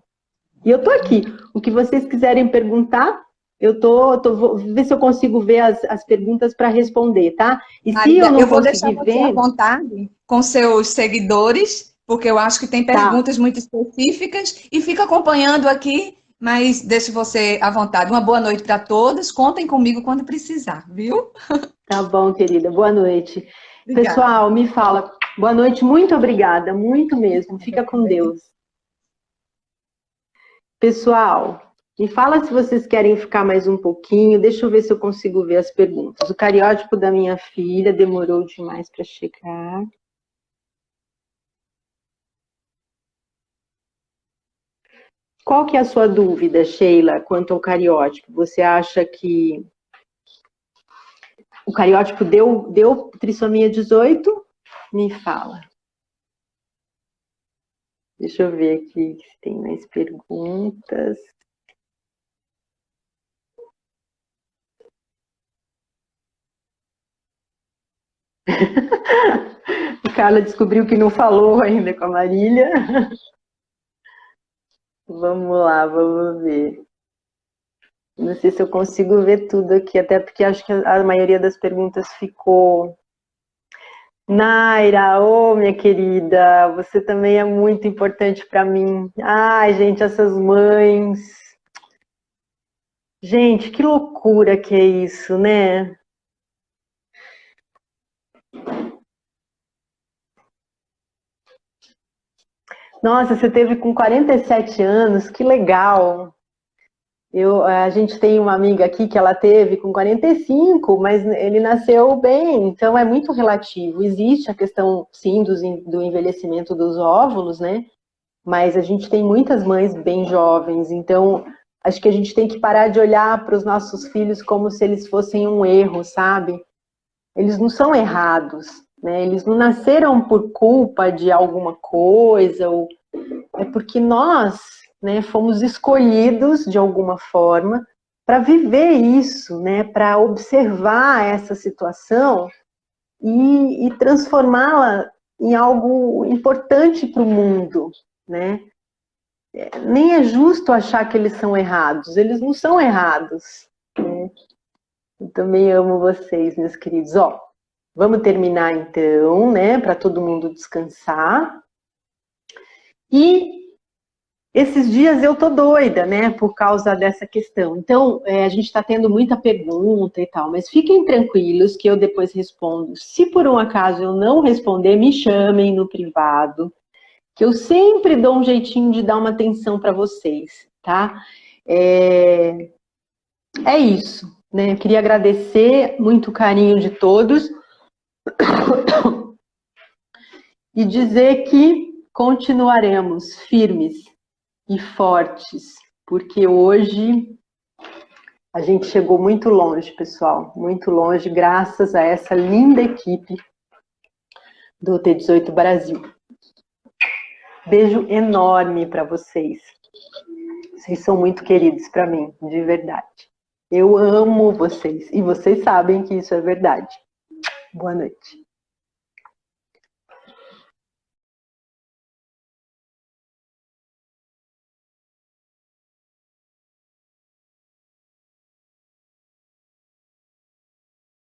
E eu tô aqui. O que vocês quiserem perguntar, vou ver se eu consigo ver as perguntas para responder, tá? E Maria, se eu não vou deixar conseguir você à ver... vontade com seus seguidores, porque eu acho que tem perguntas muito específicas e fica acompanhando aqui, mas deixo você à vontade. Uma boa noite para todos. Contem comigo quando precisar, viu? Tá bom, querida. Boa noite. Obrigada. Pessoal, me fala. Boa noite, muito obrigada, muito mesmo. Fica com Deus. Pessoal, me fala se vocês querem ficar mais um pouquinho. Deixa eu ver se eu consigo ver as perguntas. O cariótipo da minha filha demorou demais para chegar. Qual que é a sua dúvida, Sheila, quanto ao cariótipo? Você acha que o cariótipo deu trissomia 18? Me fala. Deixa eu ver aqui se tem mais perguntas. A Carla descobriu que não falou ainda com a Marília. Vamos lá, vamos ver. Não sei se eu consigo ver tudo aqui, até porque acho que a maioria das perguntas ficou... Naira, ô minha querida, você também é muito importante para mim. Ai, gente, essas mães. Gente, que loucura que é isso, né? Nossa, você teve com 47 anos, que legal. A gente tem uma amiga aqui que ela teve com 45, mas ele nasceu bem, então é muito relativo. Existe a questão, sim, do envelhecimento dos óvulos, né? Mas a gente tem muitas mães bem jovens, então acho que a gente tem que parar de olhar para os nossos filhos como se eles fossem um erro, sabe? Eles não são errados, né? Eles não nasceram por culpa de alguma coisa, é porque nós, né, fomos escolhidos de alguma forma para viver isso, né, para observar essa situação e transformá-la em algo importante para o mundo, né? Nem é justo achar que eles são errados, eles não são errados, né? Eu também amo vocês, meus queridos. Ó, vamos terminar então, né, para todo mundo descansar. E esses dias eu tô doida, né, por causa dessa questão. Então, a gente está tendo muita pergunta e tal, mas fiquem tranquilos que eu depois respondo. Se por um acaso eu não responder, me chamem no privado, que eu sempre dou um jeitinho de dar uma atenção para vocês, tá? É isso, né? Eu queria agradecer muito o carinho de todos e dizer que continuaremos firmes e fortes, porque hoje a gente chegou muito longe, pessoal, muito longe, graças a essa linda equipe do T18 Brasil. Beijo enorme para vocês. Vocês são muito queridos para mim, de verdade. Eu amo vocês, e vocês sabem que isso é verdade. Boa noite.